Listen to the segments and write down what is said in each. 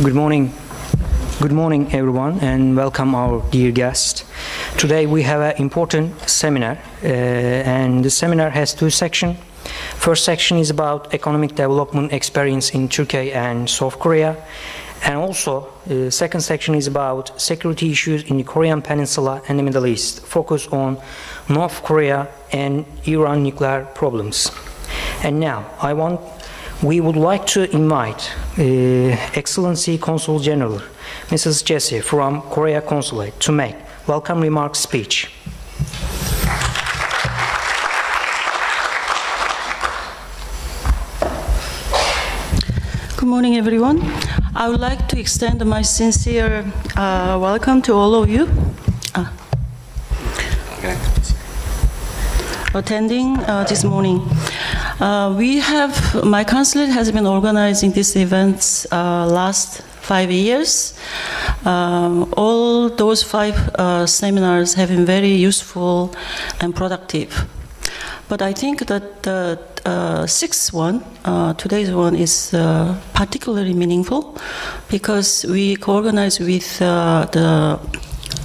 Good morning. Good morning, everyone, and welcome our dear guest. Today we have an important seminar, and the seminar has two sections. First section is about economic development experience in Turkey and South Korea, and also the second section is about security issues in the Korean Peninsula and the Middle East, focus on North Korea and Iran nuclear problems. And now we would like to invite Excellency Consul General, Mrs. Jessy from Korea Consulate, to make welcome remarks speech. Good morning, everyone. I would like to extend my sincere welcome to all of you attending this morning. My consulate has been organizing these events last 5 years. All those 5 seminars have been very useful and productive. But I think that the 6th one, today's one, is particularly meaningful because we co-organize with our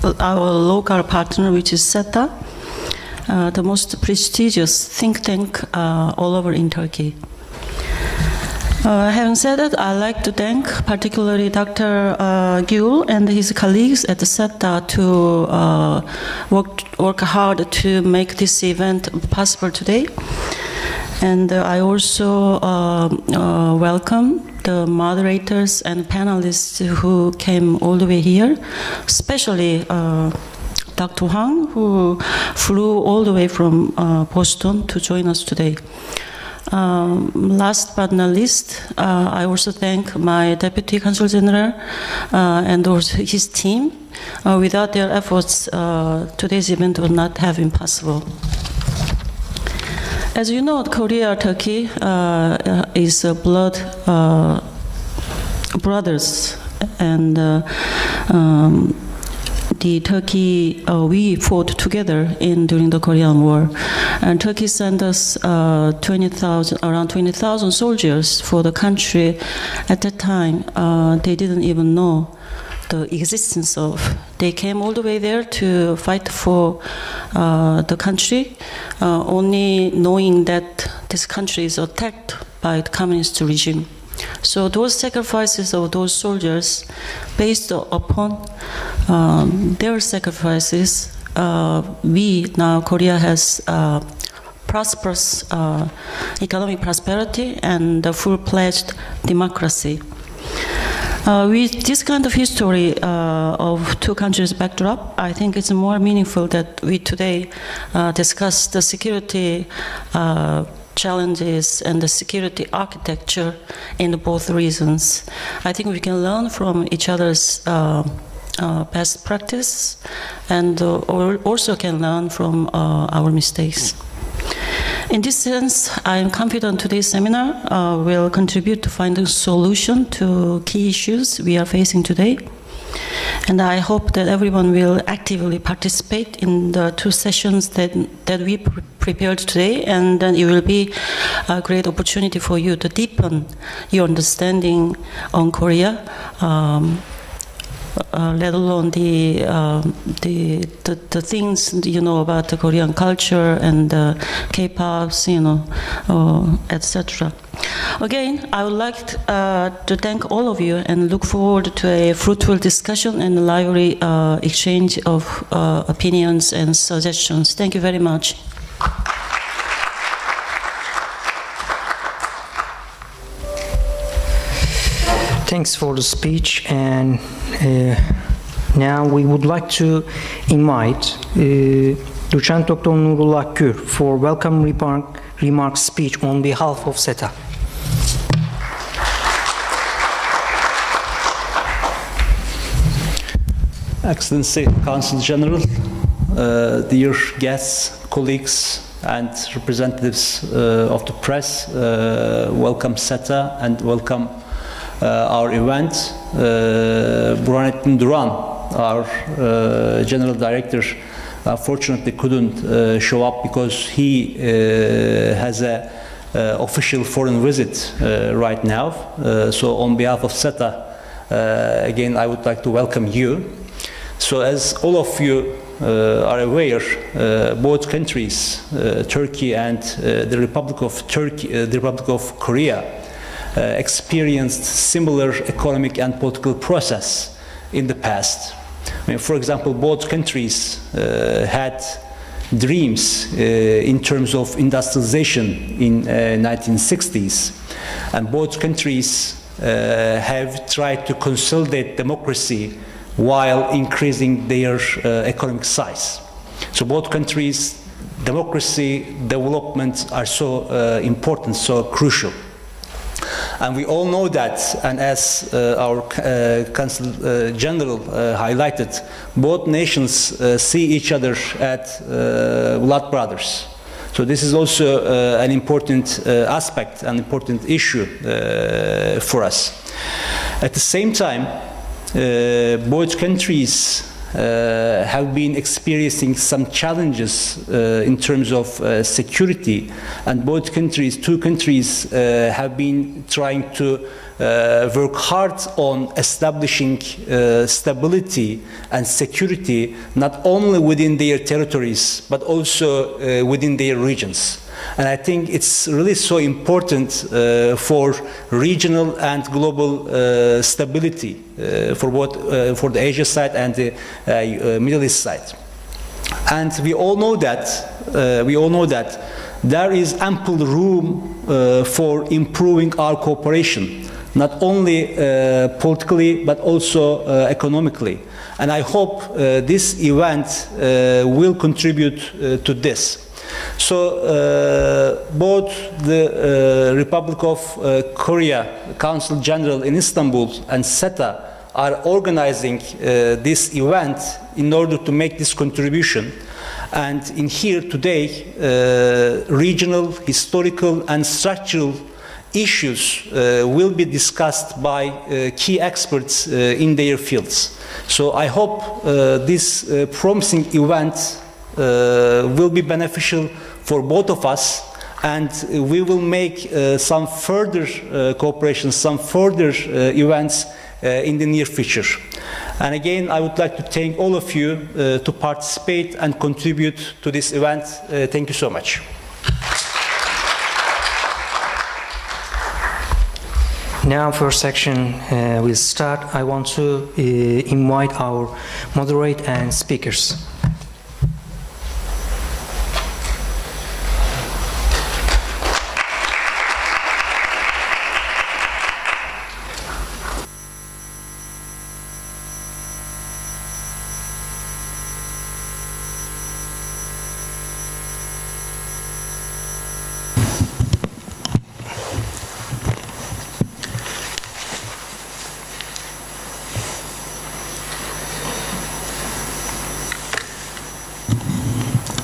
local partner, which is SETA, the most prestigious think tank all over in Turkey. Having said that, I'd like to thank particularly Dr. Gül and his colleagues at the SETA to work hard to make this event possible today. And I also welcome the moderators and panelists who came all the way here, especially Dr. Hwang, who flew all the way from Boston to join us today. Last but not least, I also thank my Deputy Consul General and also his team. Without their efforts, today's event would not have been possible. As you know, Korea-Turkey is blood brothers, and the Turkey, we fought together during the Korean War, and Turkey sent us around 20,000 soldiers for the country. At that time, they didn't even know the existence of. They came all the way there to fight for the country, only knowing that this country is attacked by the communist regime. So those sacrifices of those soldiers, based upon their sacrifices, Korea has prosperous economic prosperity and a full-fledged democracy. With this kind of history of two countries backdrop, I think it's more meaningful that we today discuss the security challenges and the security architecture in both regions. I think we can learn from each other's best practice and also can learn from our mistakes. In this sense, I am confident today's seminar will contribute to finding a solution to key issues we are facing today. And I hope that everyone will actively participate in the 2 sessions that we prepared today, and then it will be a great opportunity for you to deepen your understanding on Korea, let alone the things you know about the Korean culture and K-pops, etc. Again, I would like to thank all of you and look forward to a fruitful discussion and lively exchange of opinions and suggestions. Thank you very much. Thanks for the speech, and now we would like to invite Doçent Dr. Nurullah for welcome remarks speech on behalf of SETA. Excellency Consul General, dear guests, colleagues, and representatives of the press, welcome SETA and welcome our event. Burhanettin Duran, our General Director, fortunately couldn't show up because he has a official foreign visit right now. So on behalf of SETA, Again, I would like to welcome you. So as all of you are aware, both countries, Turkey and the Republic of Korea, experienced similar economic and political process in the past. I mean, for example, both countries had dreams in terms of industrialization in 1960s, and both countries have tried to consolidate democracy while increasing their economic size. So both countries, democracy, development are so important, so crucial. And we all know that, and as our Consul General highlighted, both nations see each other as blood brothers. So this is also an important aspect, an important issue for us. At the same time, both countries have been experiencing some challenges in terms of security, and both countries, two countries, have been trying to work hard on establishing stability and security not only within their territories but also within their regions. And I think it's really so important for regional and global stability for both for the Asia side and the Middle East side. And we all know that there is ample room for improving our cooperation, not only politically but also economically. And I hope this event will contribute to this. So both the Republic of Korea Council General in Istanbul and SETA are organizing this event in order to make this contribution. And in here today, regional, historical and structural issues will be discussed by key experts in their fields. So I hope this promising event will be beneficial for both of us, and we will make some further cooperation, some further events in the near future. And again, I would like to thank all of you to participate and contribute to this event. Thank you so much. Now, first section will start. I want to invite our moderator and speakers.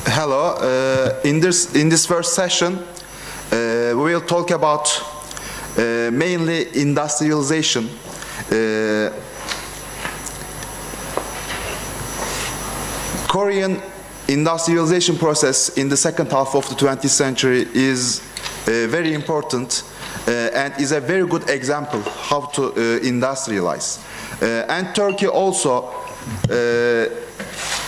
Hello. In this first session, we will talk about mainly industrialization. Korean industrialization process in the second half of the 20th century is very important and is a very good example how to industrialize. And Turkey also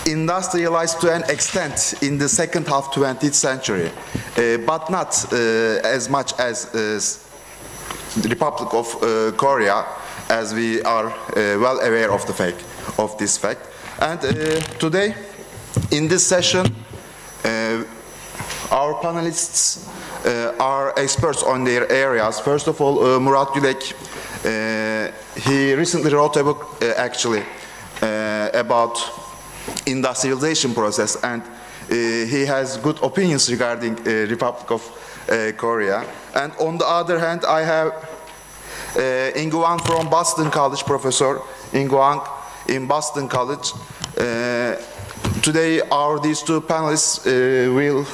industrialized to an extent in the second half 20th century, but not as much as the Republic of Korea, as we are well aware of this fact. And today, in this session, our panelists are experts on their areas. First of all, Murat Yülek, he recently wrote a book actually about industrialization process, and he has good opinions regarding Republic of Korea. And on the other hand, I have Ingu from Boston College, Professor Ingu in Boston College. Today, these two panelists will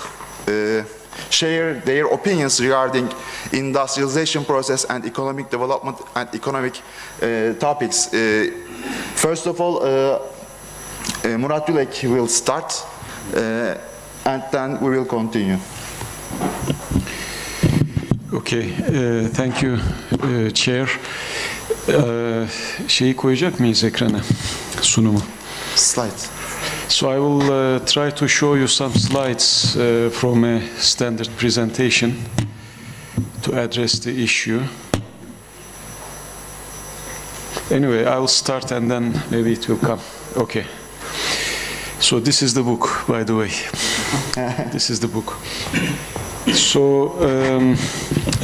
share their opinions regarding industrialization process and economic development and economic topics. First of all, Murat Yülek will start, and then we will continue. Okay, thank you, Chair. Şeyi koyacak mıyız ekrana? Sunumu. Slides. So I will try to show you some slides from a standard presentation to address the issue. Anyway, I will start and then maybe it will come. Okay. So this is the book, by the way. This is the book. So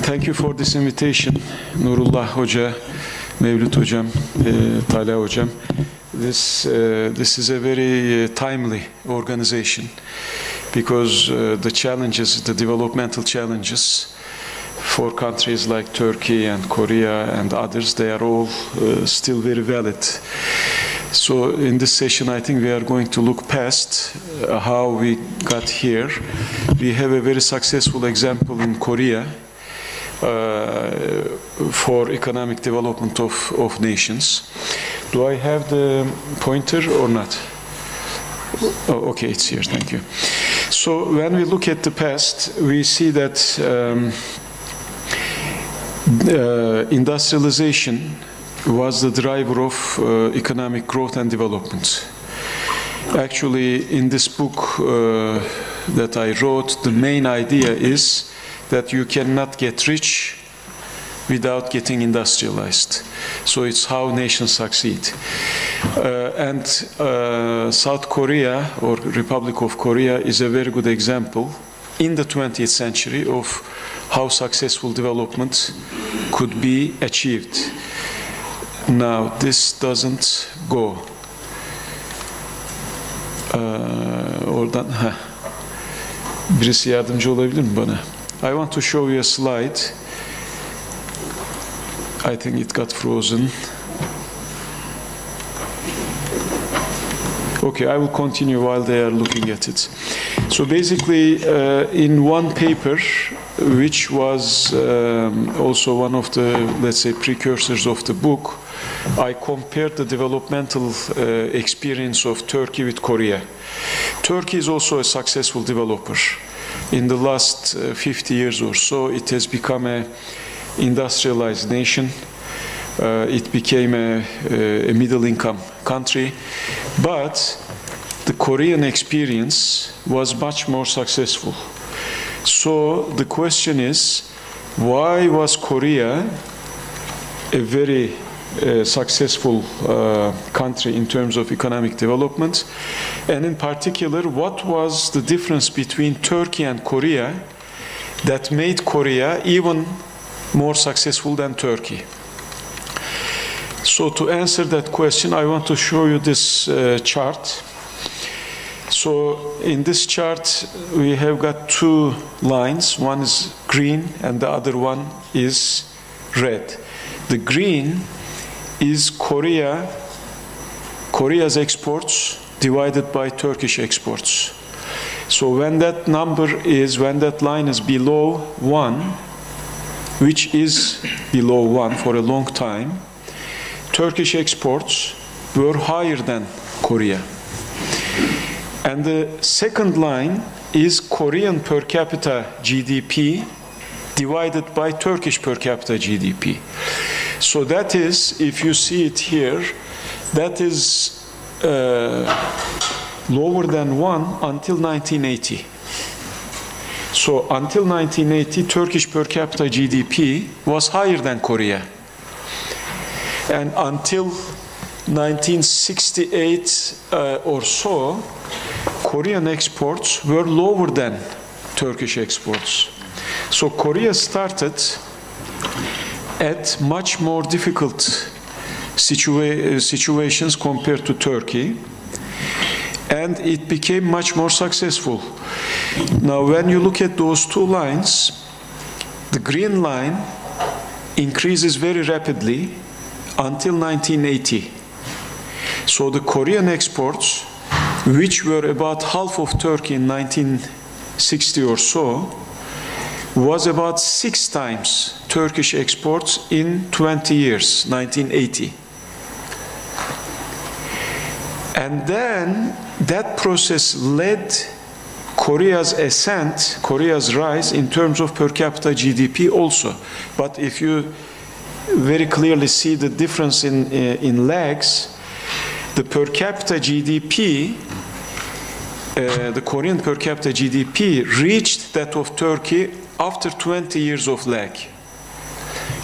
thank you for this invitation, Nurullah Hoca, Mevlüt Hocam, Talha Hocam. This is a very timely organization because the challenges, the developmental challenges for countries like Turkey and Korea and others, they are all still very valid. So in this session, I think we are going to look past how we got here. We have a very successful example in Korea for economic development of nations. Do I have the pointer or not? Oh, okay, it's here, thank you. So when we look at the past, we see that industrialization was the driver of economic growth and development. Actually, in this book that I wrote, the main idea is that you cannot get rich without getting industrialized. So it's how nations succeed. And South Korea, or Republic of Korea, is a very good example in the 20th century of how successful development could be achieved. Now, this doesn't go. Oradan, birisi yardımcı olabilir mi bana? I want to show you a slide. I think it got frozen. Okay, I will continue while they are looking at it. So basically, in one paper, which was also one of the, let's say, precursors of the book, I compared the developmental experience of Turkey with Korea. Turkey is also a successful developer. In the last 50 years or so, it has become an industrialized nation. It became a middle-income country. But the Korean experience was much more successful. So the question is, why was Korea a very successful country in terms of economic development? And in particular, what was the difference between Turkey and Korea that made Korea even more successful than Turkey? So to answer that question, I want to show you this chart. So in this chart, we have got two lines. One is green and the other one is red. The green is Korea's exports divided by Turkish exports. So when that line is below 1, which is below 1 for a long time, Turkish exports were higher than Korea. And the second line is Korean per capita GDP divided by Turkish per capita GDP. So that is, if you see it here, that is lower than 1 until 1980. So until 1980, Turkish per capita GDP was higher than Korea. And until 1968 or so, Korean exports were lower than Turkish exports. So Korea started at much more difficult situations compared to Turkey, and it became much more successful. Now, when you look at those two lines, the green line increases very rapidly until 1980. So the Korean exports, which were about half of Turkey in 1960 or so, was about 6 times Turkish exports in 20 years, 1980. And then that process led Korea's ascent, Korea's rise in terms of per capita GDP also. But if you very clearly see the difference in lags. The per capita GDP, the Korean per capita GDP reached that of Turkey after 20 years of lag.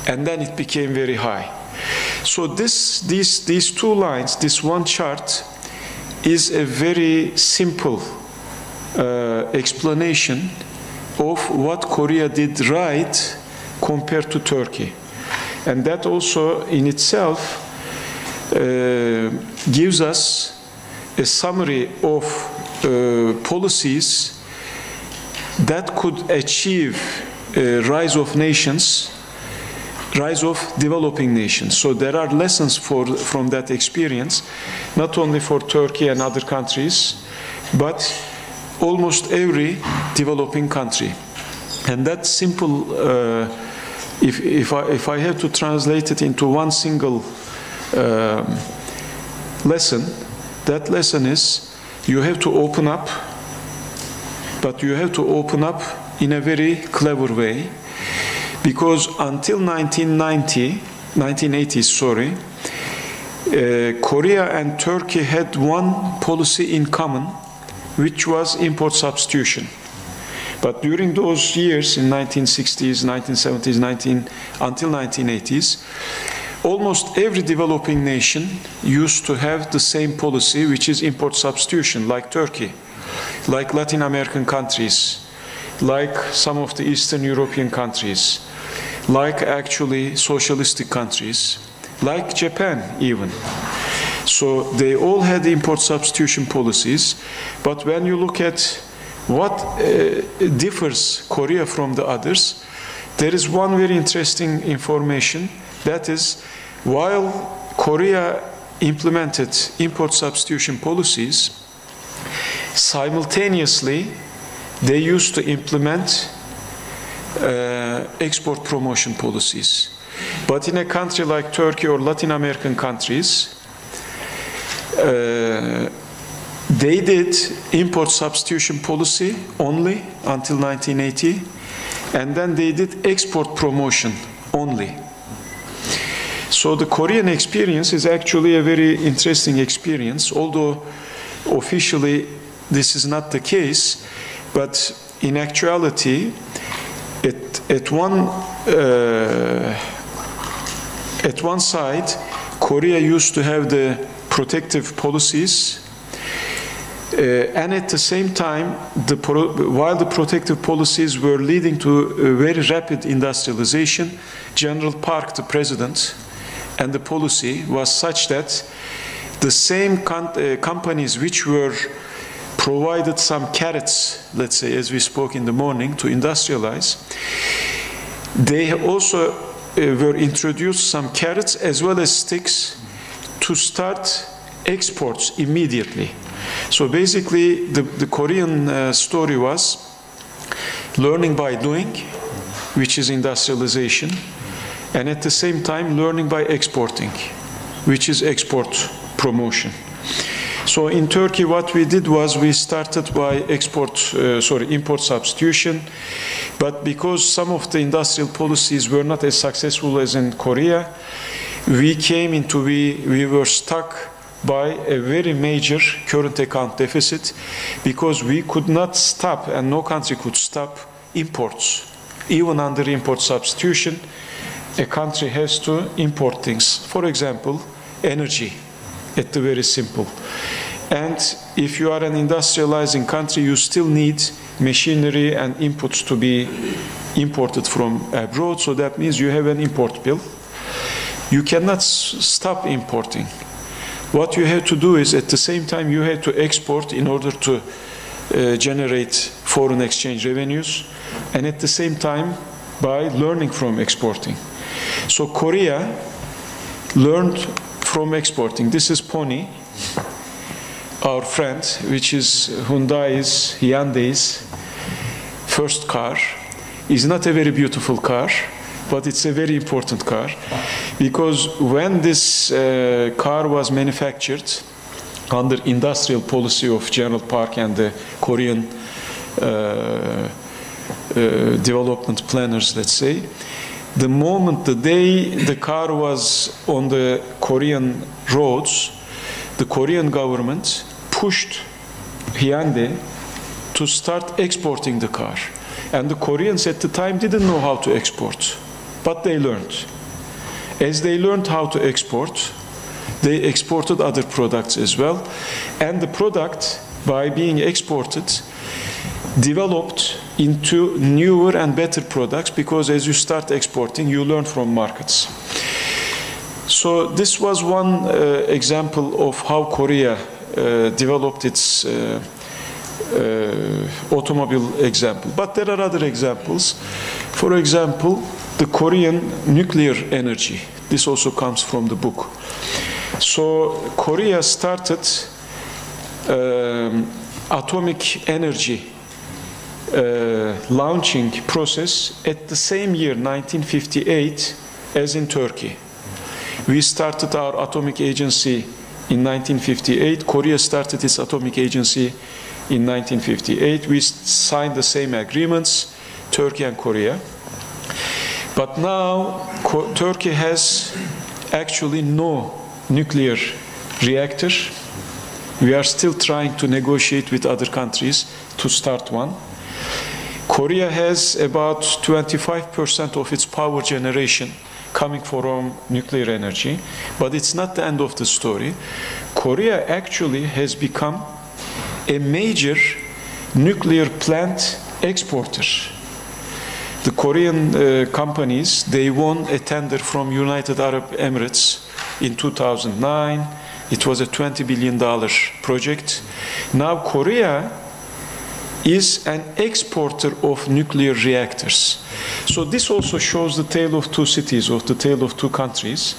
And then it became very high. So these two lines, this one chart, is a very simple explanation of what Korea did right compared to Turkey. And that also in itself gives us a summary of policies that could achieve rise of nations, rise of developing nations. So there are lessons from that experience, not only for Turkey and other countries, but almost every developing country. And that simple, if I have to translate it into one single lesson, that lesson is you have to open up, but you have to open up in a very clever way, because until 1980s, Korea and Turkey had one policy in common, which was import substitution. But during those years, in 1960s, 1970s, until 1980s, almost every developing nation used to have the same policy, which is import substitution, like Turkey, like Latin American countries, like some of the Eastern European countries, like actually socialistic countries, like Japan even. So they all had import substitution policies, but when you look at what differs Korea from the others, there is one very interesting information, that is, while Korea implemented import substitution policies, simultaneously they used to implement export promotion policies. But in a country like Turkey or Latin American countries, they did import substitution policy only until 1980, and then they did export promotion only. So the Korean experience is actually a very interesting experience, although officially this is not the case, but in actuality, at one side, Korea used to have the protective policies, and at the same time, while the protective policies were leading to a very rapid industrialization, General Park, the president, and the policy was such that the same companies which were provided some carrots, let's say, as we spoke in the morning, to industrialize, they also were introduced some carrots as well as sticks to start exports immediately. So basically, the Korean story was learning by doing, which is industrialization, and at the same time learning by exporting, which is export promotion. So in Turkey, what we did was we started by import substitution, but because some of the industrial policies were not as successful as in Korea, we were stuck by a very major current account deficit, because we could not stop, and no country could stop, imports. Even under import substitution, a country has to import things. For example, energy, at the very simple. And if you are an industrializing country, you still need machinery and inputs to be imported from abroad, so that means you have an import bill. You cannot stop importing. What you have to do is, at the same time, you have to export in order to generate foreign exchange revenues, and at the same time, by learning from exporting. So Korea learned from exporting. This is Pony, our friend, which is Hyundai's first car. It's not a very beautiful car, but it's a very important car, because when this car was manufactured under industrial policy of General Park and the Korean development planners, let's say, the moment, the day the car was on the Korean roads, the Korean government pushed Hyundai to start exporting the car. And the Koreans at the time didn't know how to export, but they learned. As they learned how to export, they exported other products as well. And the product, by being exported, developed into newer and better products, because as you start exporting, you learn from markets. So this was one example of how Korea developed its automobile example. But there are other examples. For example, the Korean nuclear energy. This also comes from the book. So Korea started atomic energy launching process at the same year, 1958, as in Turkey. We started our atomic agency in 1958. Korea started its atomic agency in 1958. We signed the same agreements, Turkey and Korea. But now Turkey has actually no nuclear reactor. We are still trying to negotiate with other countries to start one. Korea has about 25% of its power generation coming from nuclear energy, but it's not the end of the story. Korea actually has become a major nuclear plant exporter. The Korean companies, they won a tender from United Arab Emirates in 2009. It was a $20 billion project. Now Korea is an exporter of nuclear reactors. So this also shows the tale of two cities, of the tale of two countries.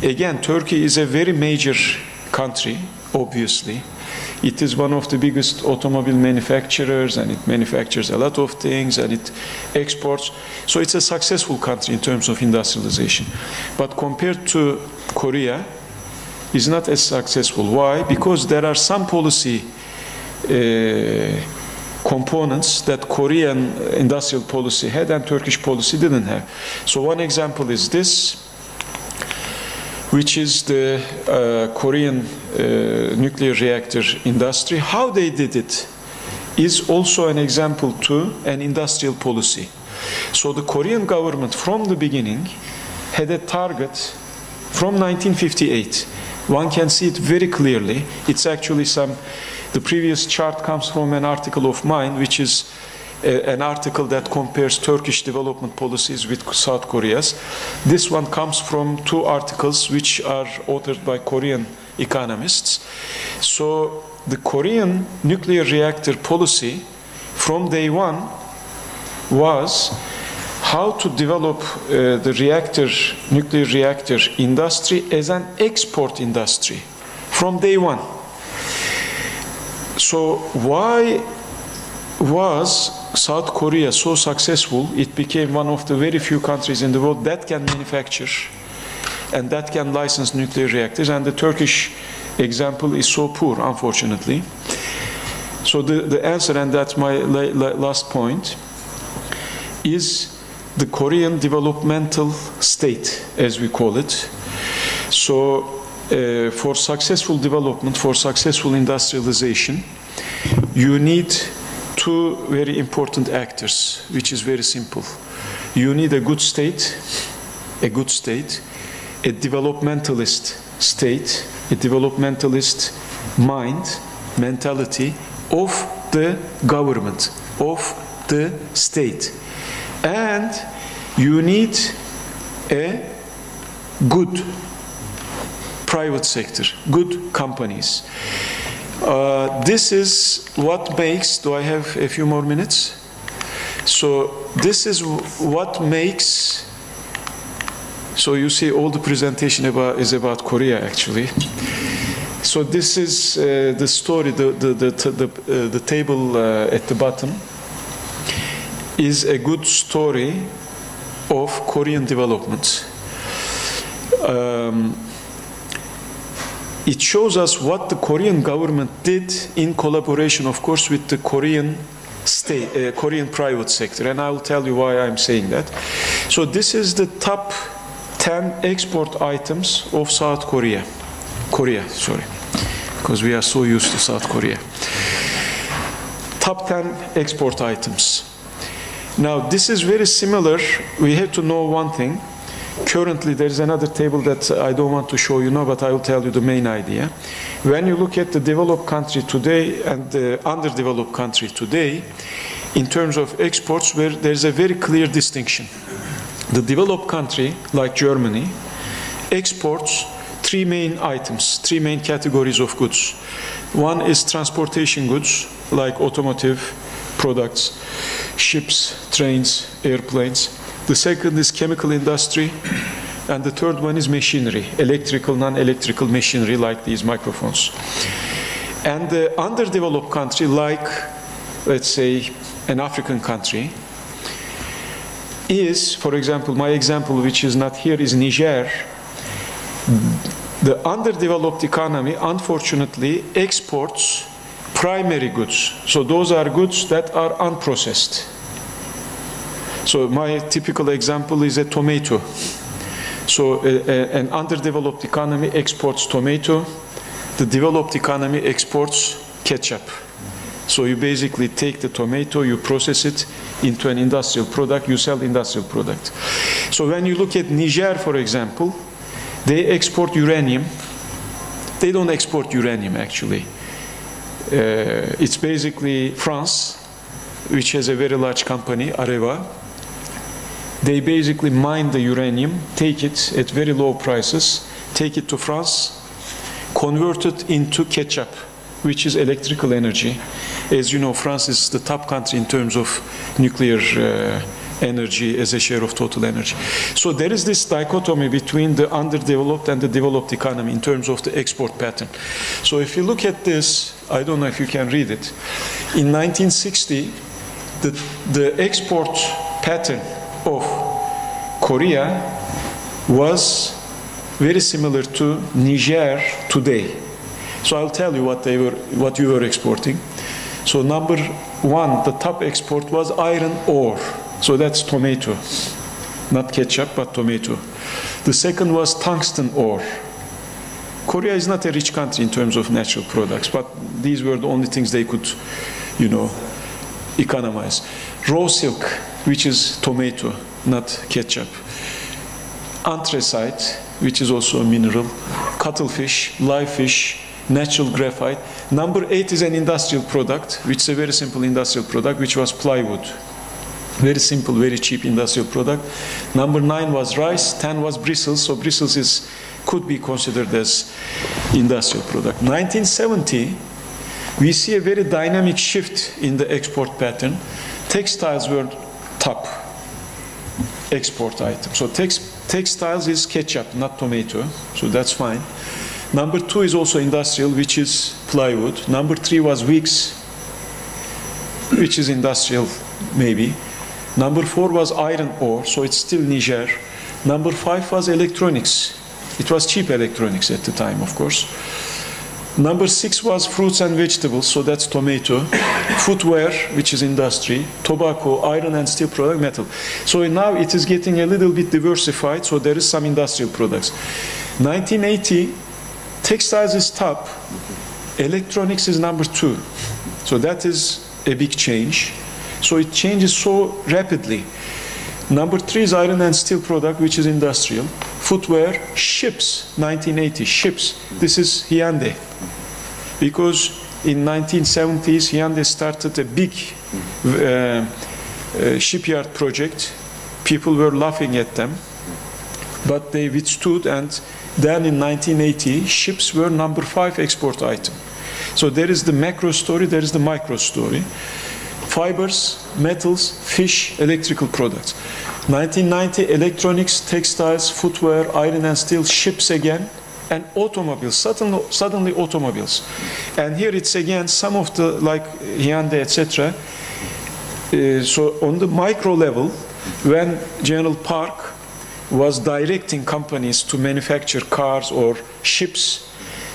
Again, Turkey is a very major country, obviously. It is one of the biggest automobile manufacturers, and it manufactures a lot of things, and it exports. So it's a successful country in terms of industrialization. But compared to Korea, it's not as successful. Why? Because there are some policy components that Korean industrial policy had and Turkish policy didn't have. So one example is this, which is the Korean nuclear reactor industry. How they did it is also an example to an industrial policy. So the Korean government from the beginning had a target from 1958. One can see it very clearly. It's actually the previous chart comes from an article of mine, which is an article that compares Turkish development policies with South Korea's. This one comes from two articles which are authored by Korean economists. So the Korean nuclear reactor policy from day one was how to develop the nuclear reactor industry as an export industry from day one. So why was South Korea so successful? It became one of the very few countries in the world that can manufacture and that can license nuclear reactors, and the Turkish example is so poor, unfortunately. So the answer, and that's my last point, is the Korean developmental state, as we call it. So for successful development, for successful industrialization, you need two very important actors, which is very simple. You need a good state, a developmentalist state, a developmentalist mentality of the government, of the state. And you need a good private sector, good companies. This is what makes, do I have a few more minutes? So this is what makes, so you see all the presentation is about Korea actually. So this is the story, the table at the bottom is a good story of Korean development. It shows us what the Korean government did in collaboration, of course, with the Korean Korean private sector, and I will tell you why I'm saying that. So this is the top 10 export items of South Korea. Because we are so used to South Korea. Top 10 export items. Now this is very similar. We have to know one thing. Currently there is another table that I don't want to show you now, but I will tell you the main idea. When you look at the developed country today and the underdeveloped country today, in terms of exports, where there's a very clear distinction. The developed country, like Germany, exports 3 main items, 3 main categories of goods. One is transportation goods, like automotive products, ships, trains, airplanes. The second is chemical industry, and the third one is machinery, electrical, non-electrical machinery like these microphones. And the underdeveloped country, like, let's say, an African country, is, for example, my example, which is not here, is Niger. The underdeveloped economy, unfortunately, exports primary goods. So those are goods that are unprocessed. So my typical example is a tomato. So an underdeveloped economy exports tomato. The developed economy exports ketchup. So you basically take the tomato, you process it into an industrial product, you sell the industrial product. So when you look at Niger, for example, they export uranium. They don't export uranium, actually. It's basically France, which has a very large company, Areva. They basically mine the uranium, take it at very low prices, take it to France, convert it into ketchup, which is electrical energy. As you know, France is the top country in terms of nuclear energy as a share of total energy. So there is this dichotomy between the underdeveloped and the developed economy in terms of the export pattern. So if you look at this, I don't know if you can read it. In 1960, the export pattern of Korea was very similar to Niger today. So I'll tell you what you were exporting. So number 1, the top export was iron ore. So that's tomato, not ketchup, but tomato. The second was tungsten ore. Korea is not a rich country in terms of natural products, but these were the only things they could, economize. Raw silk, which is tomato, not ketchup. Anthracite, which is also a mineral. Cuttlefish, live fish, natural graphite. Number 8 is an industrial product, which is a very simple industrial product, which was plywood. Very simple, very cheap industrial product. Number 9 was rice, 10 was bristles, so bristles could be considered as industrial product. 1970, we see a very dynamic shift in the export pattern. Textiles were top export item. So textiles is ketchup, not tomato, so that's fine. Number 2 is also industrial, which is plywood. Number 3 was wigs, which is industrial, maybe. Number 4 was iron ore, so it's still Niger. Number 5 was electronics. It was cheap electronics at the time, of course. Number 6 was fruits and vegetables, so that's tomato. Footwear, which is industry. Tobacco, iron and steel product, metal. So now it is getting a little bit diversified, so there is some industrial products. 1980, textiles is top. Electronics is number 2. So that is a big change. So it changes so rapidly. Number 3 is iron and steel product, which is industrial. Footwear, ships, 1980, ships. This is Hyundai. Because in 1970s, Hyundai started a big shipyard project. People were laughing at them, but they withstood, and then in 1980, ships were number 5 export item. So there is the macro story, there is the micro story. Fibers, metals, fish, electrical products. 1990, electronics, textiles, footwear, iron and steel, ships again, and automobiles, suddenly automobiles. And here it's again some of the, like Hyundai, etc. So on the micro level, when General Park was directing companies to manufacture cars or ships,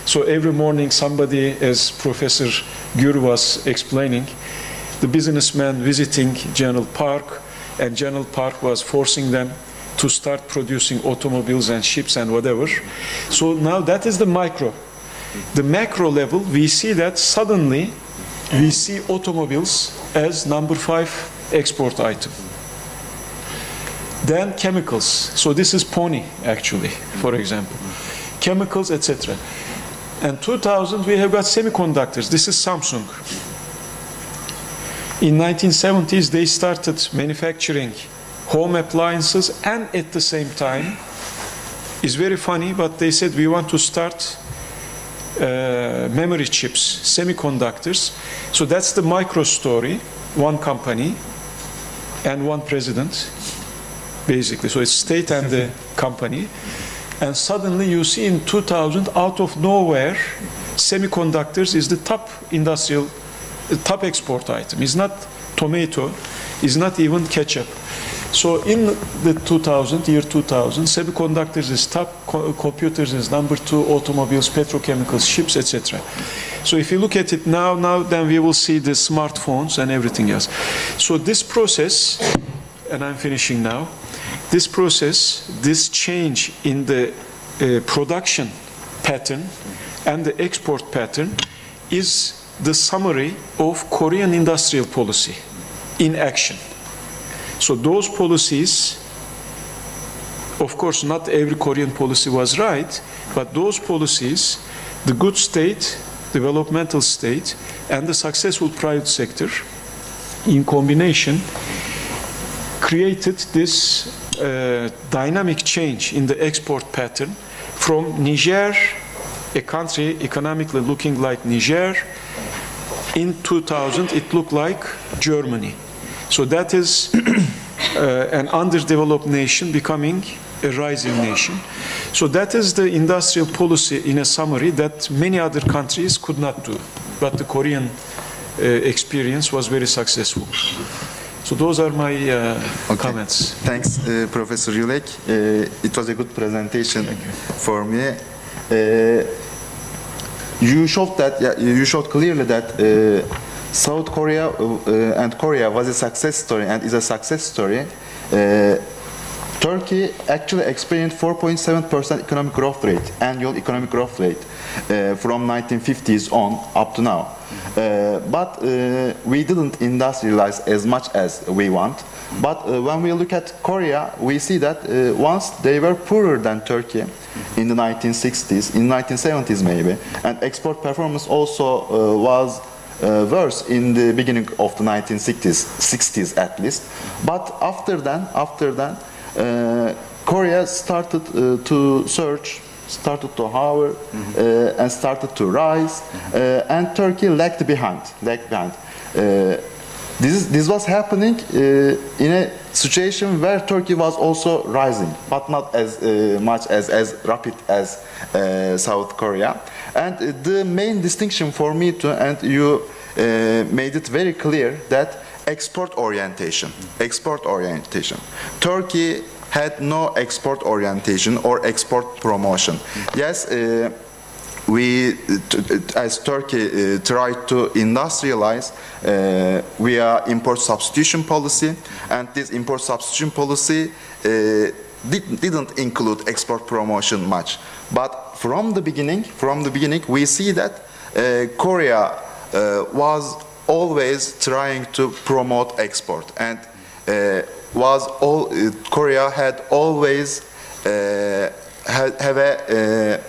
so every morning somebody, as Professor Gür was explaining, the businessmen visiting Genel Park, and Genel Park was forcing them to start producing automobiles and ships and whatever. So now that is the micro. The macro level, we see that suddenly we see automobiles as number 5 export item. Then chemicals. So this is pony, actually, for example. Chemicals, etc. And 2000, we have got semiconductors. This is Samsung. In 1970s, they started manufacturing home appliances, and at the same time, it's very funny, but they said we want to start memory chips, semiconductors. So that's the micro story, one company and one president, basically. So it's state and the company. And suddenly you see in 2000, out of nowhere, semiconductors is the top industrial, top export item. It's not tomato, it's not even ketchup. So in the year 2000, semiconductors is top, computers is number 2, automobiles, petrochemicals, ships, etc. So if you look at it now then we will see the smartphones and everything else. So this process, and I'm finishing now, this process, this change in the production pattern and the export pattern is the summary of Korean industrial policy in action. So those policies, of course not every Korean policy was right, but those policies, the good state, developmental state, and the successful private sector in combination created this dynamic change in the export pattern from Niger, a country economically looking like Niger. In 2000 it looked like Germany. So that is an underdeveloped nation becoming a rising nation. So that is the industrial policy in a summary that many other countries could not do. But the Korean experience was very successful. So those are my comments. Thanks, Professor Yülek. It was a good presentation for me. You showed that you showed clearly that South Korea and Korea was a success story and is a success story. Turkey actually experienced 4.7% economic growth rate, annual economic growth rate, from 1950s on up to now. But we didn't industrialize as much as we want. But when we look at Korea, we see that once they were poorer than Turkey in the 1960s, in 1970s maybe, and export performance also was worse in the beginning of the 1960s at least. But after then, Korea started to surge, started to hover, and started to rise, and Turkey lagged behind. This was happening in a situation where Turkey was also rising, but not as much as rapid as South Korea. And the main distinction for me too, and you made it very clear, that export orientation. Turkey had no export orientation or export promotion. Yes, as Turkey tried to industrialize via import substitution policy, and this import substitution policy didn't include export promotion much. But from the beginning, we see that Korea was always trying to promote export, and Korea had always have a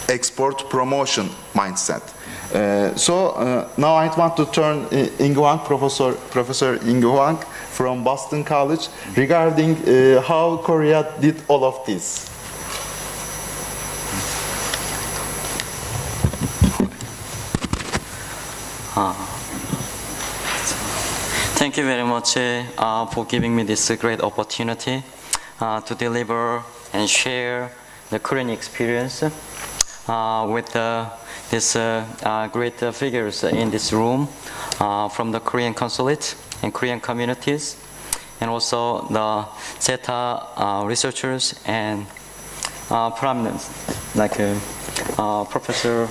export promotion mindset. So now I want to turn Ingu, Professor Ingu from Boston College, regarding how Korea did all of this. Thank you very much for giving me this great opportunity to deliver and share the Korean experience with these great figures in this room from the Korean consulate and Korean communities, and also the SETA researchers and prominent, like Professor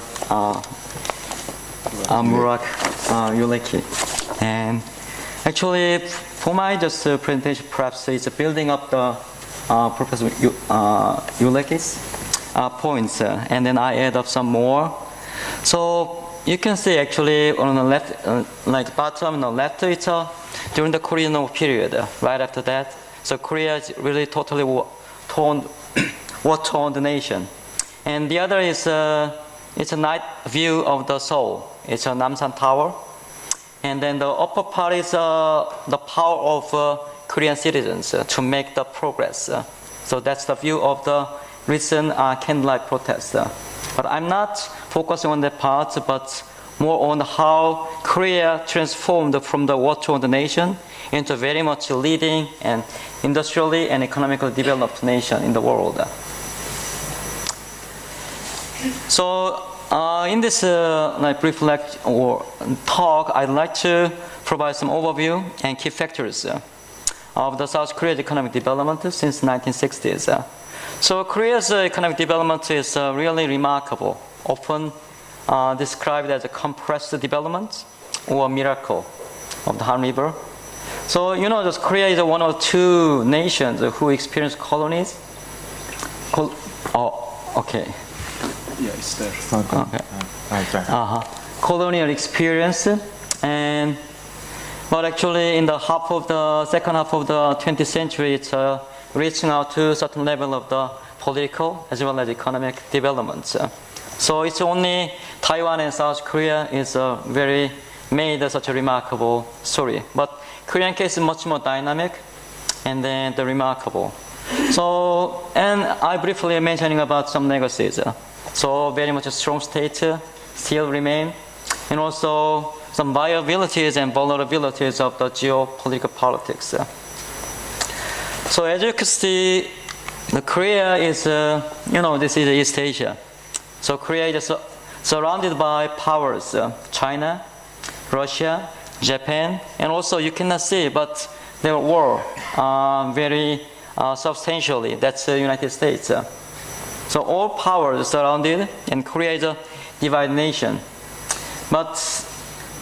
Murat, Yülek. And actually, for my just presentation, perhaps it's building up the Professor Yülek's points, and then I add up some more. So you can see actually on the left, like bottom on the left, it's during the Korean War period. Right after that, so Korea is really totally war-torn nation. And the other is it's a night view of the Seoul. It's a Namsan Tower. And then the upper part is the power of Korean citizens to make the progress. So that's the view of the recent candlelight protest. But I'm not focusing on that part, but more on how Korea transformed from the war-torn nation into very much leading and industrially and economically developed nation in the world. So in this brief lecture or talk, I'd like to provide some overview and key factors of the South Korea's economic development since 1960s. So Korea's economic development is really remarkable, often described as a compressed development or a miracle of the Han River. So you know, Korea is one of two nations who experienced colonies. Okay. Yeah, it's there. Okay. Colonial experience, but actually in the second half of the 20th century, it's reaching out to a certain level of the political as well as economic development. So it's only Taiwan and South Korea is made such a remarkable story. But Korean case is much more dynamic and then the remarkable. So, and I briefly mentioning about some legacies. So very much a strong state still remain, and also some viabilities and vulnerabilities of the geopolitical politics. So as you can see, Korea is, this is East Asia. So Korea is surrounded by powers, China, Russia, Japan, and also you cannot see, but there were very substantially, that's the United States. So all powers surrounded, and Korea is a divided nation. But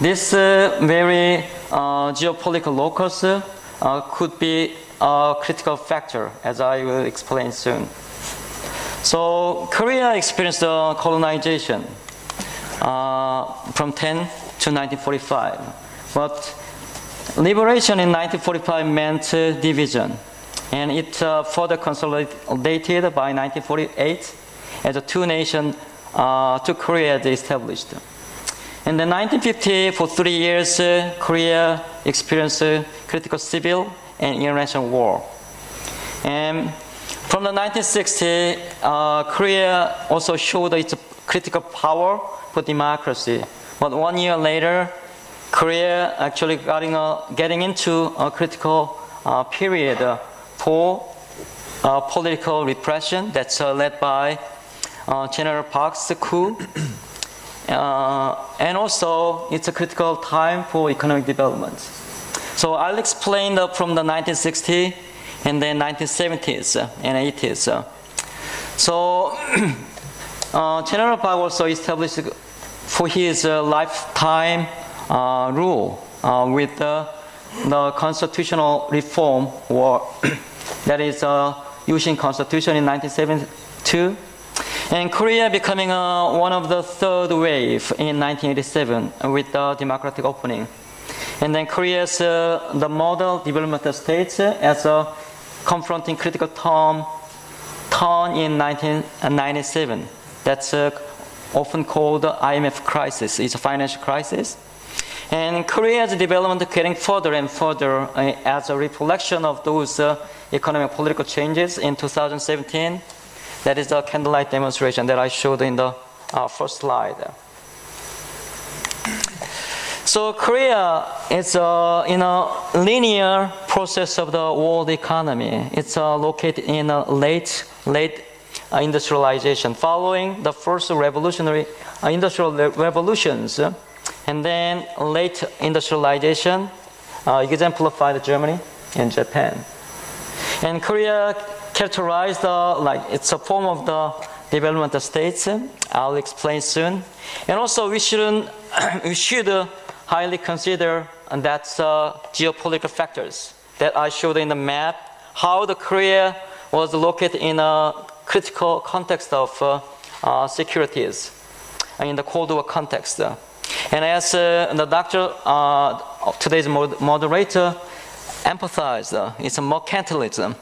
this very geopolitical locus could be a critical factor, as I will explain soon. So Korea experienced colonization from 10 to 1945. But liberation in 1945 meant division. And it further consolidated by 1948 as a two-nation, two Korea established. In the 1950, for 3 years, Korea experienced critical civil and international war. And from the 1960s, Korea also showed its critical power for democracy. But 1 year later, Korea actually getting into a critical period for political repression that's led by General Park's coup. And also, it's a critical time for economic development. So I'll explain from the 1960s and then 1970s and 80s. So General Park also established for his lifetime rule with the constitutional reform war. That is Yushin Constitution in 1972. And Korea becoming one of the third wave in 1987 with the democratic opening. And then Korea's the model development states as a confronting critical turn in 1997. That's often called the IMF crisis. It's a financial crisis. And Korea's development getting further and further as a reflection of those economic political changes in 2017. That is the candlelight demonstration that I showed in the first slide. So Korea is in a linear process of the world economy. It's located in a late industrialization, following the first industrial revolutions, and then late industrialization, exemplified Germany and Japan. And Korea characterized it's a form of the development states. I'll explain soon. And also we should highly consider and that's geopolitical factors that I showed in the map, how the Korea was located in a critical context of securities in the Cold War context. And as the doctor, today's moderator, emphasized, it's a mercantilism.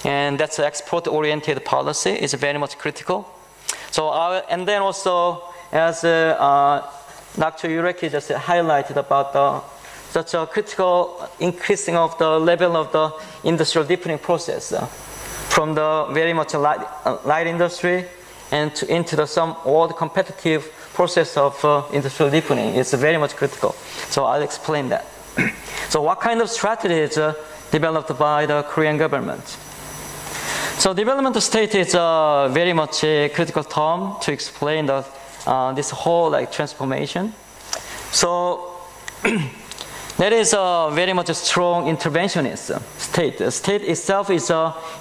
And that's export-oriented policy is very much critical. So, and then also, as Dr. Yülek just highlighted about such a critical increasing of the level of the industrial deepening process from the very much light industry and into the some world competitive process of industrial deepening is very much critical. So I'll explain that. So what kind of strategies developed by the Korean government? So development state is very much a critical term to explain the, this whole transformation. So that is a very much a strong interventionist state. The state itself is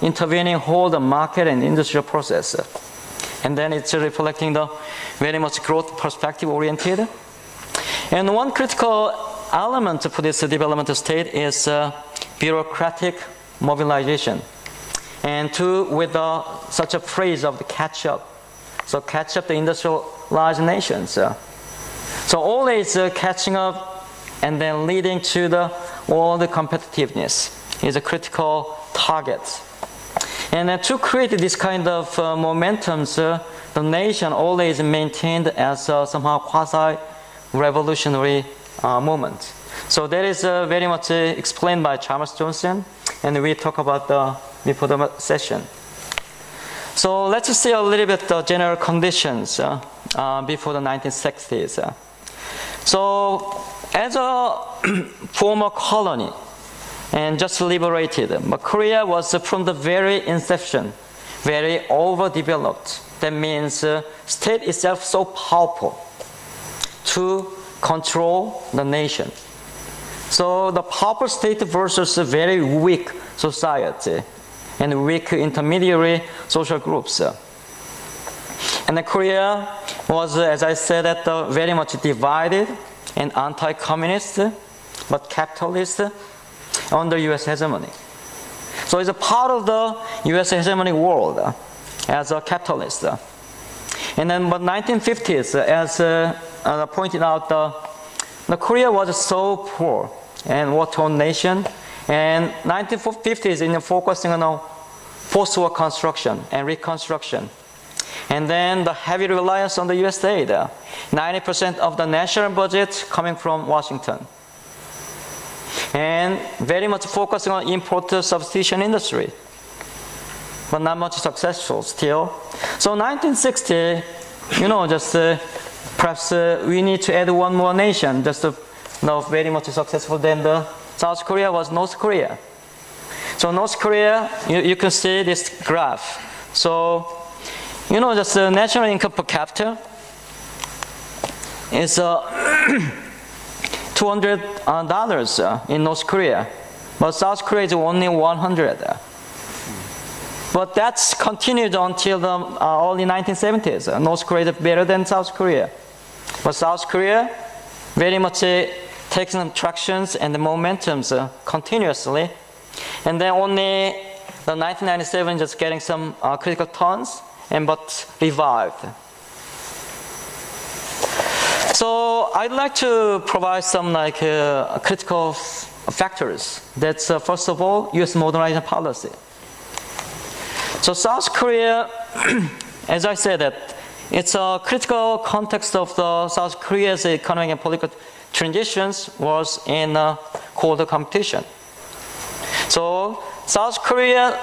intervening whole the market and industrial process. And then it's reflecting the very much growth perspective oriented. And one critical element for this development state is bureaucratic mobilization. And with such a phrase of the catch up. So catch up the industrialized nations. So always catching up and then leading to the world competitiveness is a critical target. And to create this kind of momentums, the nation always maintained as somehow quasi-revolutionary movement. So that is very much explained by Chalmers Johnson, and we talk about before the session. So let's see a little bit the general conditions before the 1960s. So as a former colony and just liberated, but Korea was from the very inception very overdeveloped. That means state itself so powerful to control the nation. So the powerful state versus a very weak society and weak intermediary social groups. And Korea was, as I said, very much divided and anti-communist, but capitalist under U.S. hegemony. So it's a part of the U.S. hegemony world as a capitalist. And then, but 1950s, as pointed out, the Korea was so poor and war-torn nation, and 1950s in focusing on post-war construction and reconstruction. And then the heavy reliance on the US aid, 90% of the national budget coming from Washington. And very much focusing on import substitution industry, but not much successful still. So 1960, just perhaps we need to add one more nation, just very much successful than the South Korea was North Korea. So North Korea, you can see this graph. So, just the national income per capita is $200 in North Korea, but South Korea is only 100. But that's continued until the early 1970s. North Korea is better than South Korea. But South Korea very much taking some tractions and the momentums continuously. And then only the 1997 just getting some critical turns, but revived. So I'd like to provide some critical factors. That's first of all, U.S. modernization policy. So South Korea, as I said, that it's a critical context of the South Korea's economic and political transitions was in Cold War competition. So South Korea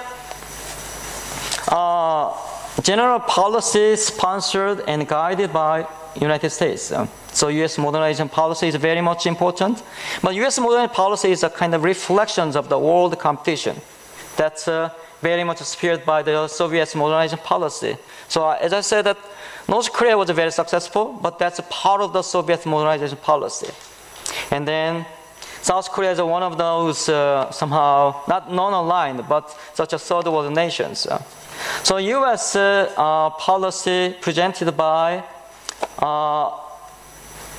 general policy sponsored and guided by United States. So U.S. modernization policy is very much important. But U.S. modernization policy is a kind of reflection of the world competition. That's very much spearheaded by the Soviet modernization policy. So as I said, that North Korea was very successful, but that's a part of the Soviet modernization policy. And then South Korea is one of those somehow not non-aligned, but such a third world nations. So U.S. policy presented by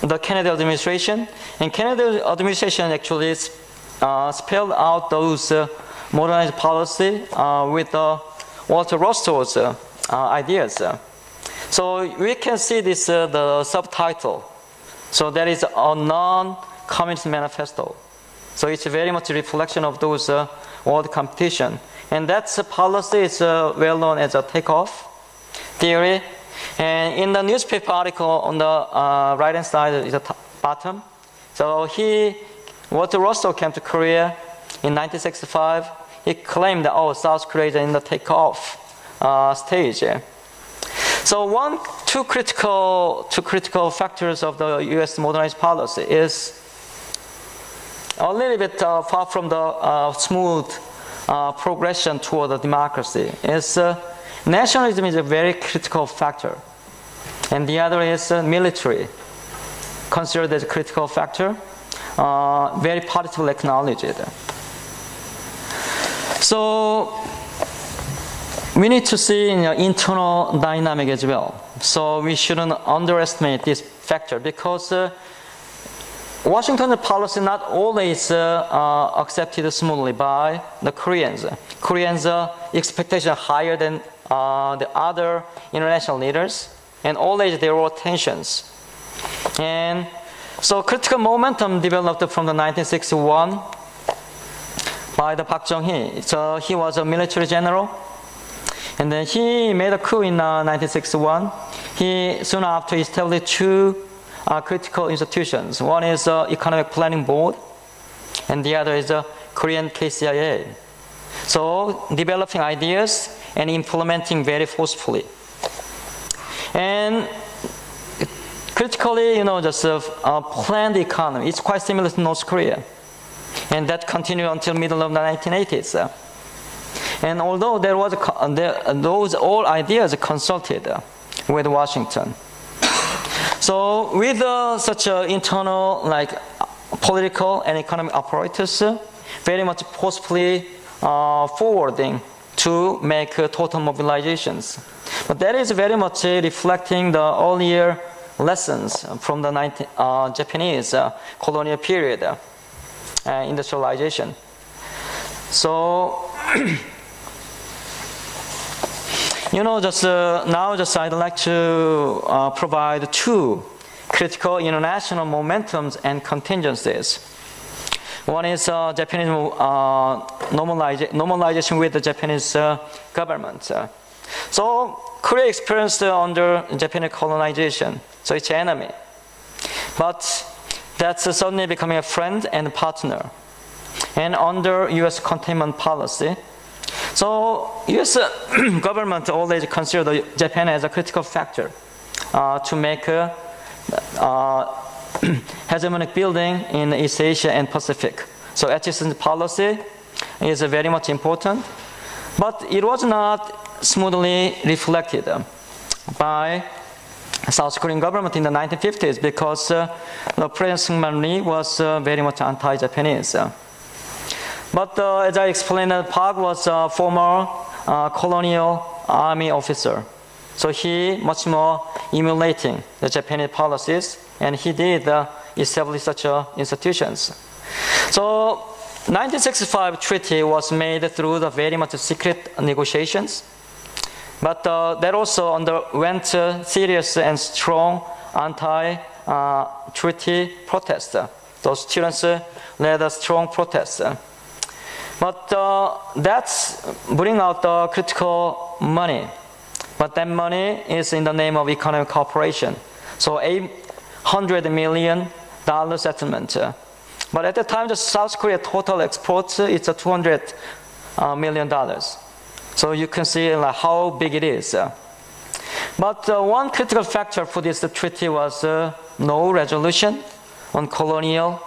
the Kennedy administration. And Kennedy administration actually spelled out those modernized policy with Walter Rostow's ideas. So we can see this the subtitle. So that is a non-communist manifesto. So it's very much a reflection of those world competition. And that's policy is well known as a takeoff theory. And in the newspaper article on the right-hand side is the bottom. So Walter Rostow came to Korea in 1965. He claimed that, oh, South Korea is in the takeoff stage. So two critical factors of the U.S. modernized policy is a little bit far from the smooth progression toward the democracy. Nationalism is a very critical factor. And the other is military, considered as a critical factor, very positively acknowledged. So we need to see internal dynamic as well. So we shouldn't underestimate this factor because Washington's policy not always accepted smoothly by the Koreans. Koreans' expectations are higher than the other international leaders, and always there were tensions. And so critical momentum developed from the 1961 by the Park Chung-hee. So he was a military general, and then he made a coup in 1961. He soon after established two critical institutions. One is Economic Planning Board, and the other is Korean KCIA. So developing ideas and implementing very forcefully. And critically, just a planned economy. It's quite similar to North Korea. And that continued until middle of the 1980s. And although there was those all ideas consulted with Washington. So with such internal political and economic apparatus, very much forcefully forwarding to make total mobilizations. But that is very much reflecting the earlier lessons from the Japanese colonial period, industrialization. So, I'd like to provide two critical international momentums and contingencies. One is Japanese normalization with the Japanese government. So Korea experienced under Japanese colonization, so it's an enemy. But that's suddenly becoming a friend and partner. And under U.S. containment policy, so U.S. government always considered Japan as a critical factor to make hegemonic building in East Asia and Pacific. So adjacent policy is very much important, but it was not smoothly reflected by South Korean government in the 1950s because President Syngman Rhee was very much anti-Japanese. But as I explained, Park was a former colonial army officer. So he much more emulating the Japanese policies, and he did establish such institutions. So 1965 treaty was made through the very much secret negotiations, but that also underwent serious and strong anti-treaty protests. Those students led a strong protest. But that's bringing out the critical money. But that money is in the name of economic cooperation. So $800 million settlement. But at the time, the South Korea total exports, it's $200 million. So you can see how big it is. But one critical factor for this treaty was no resolution on colonial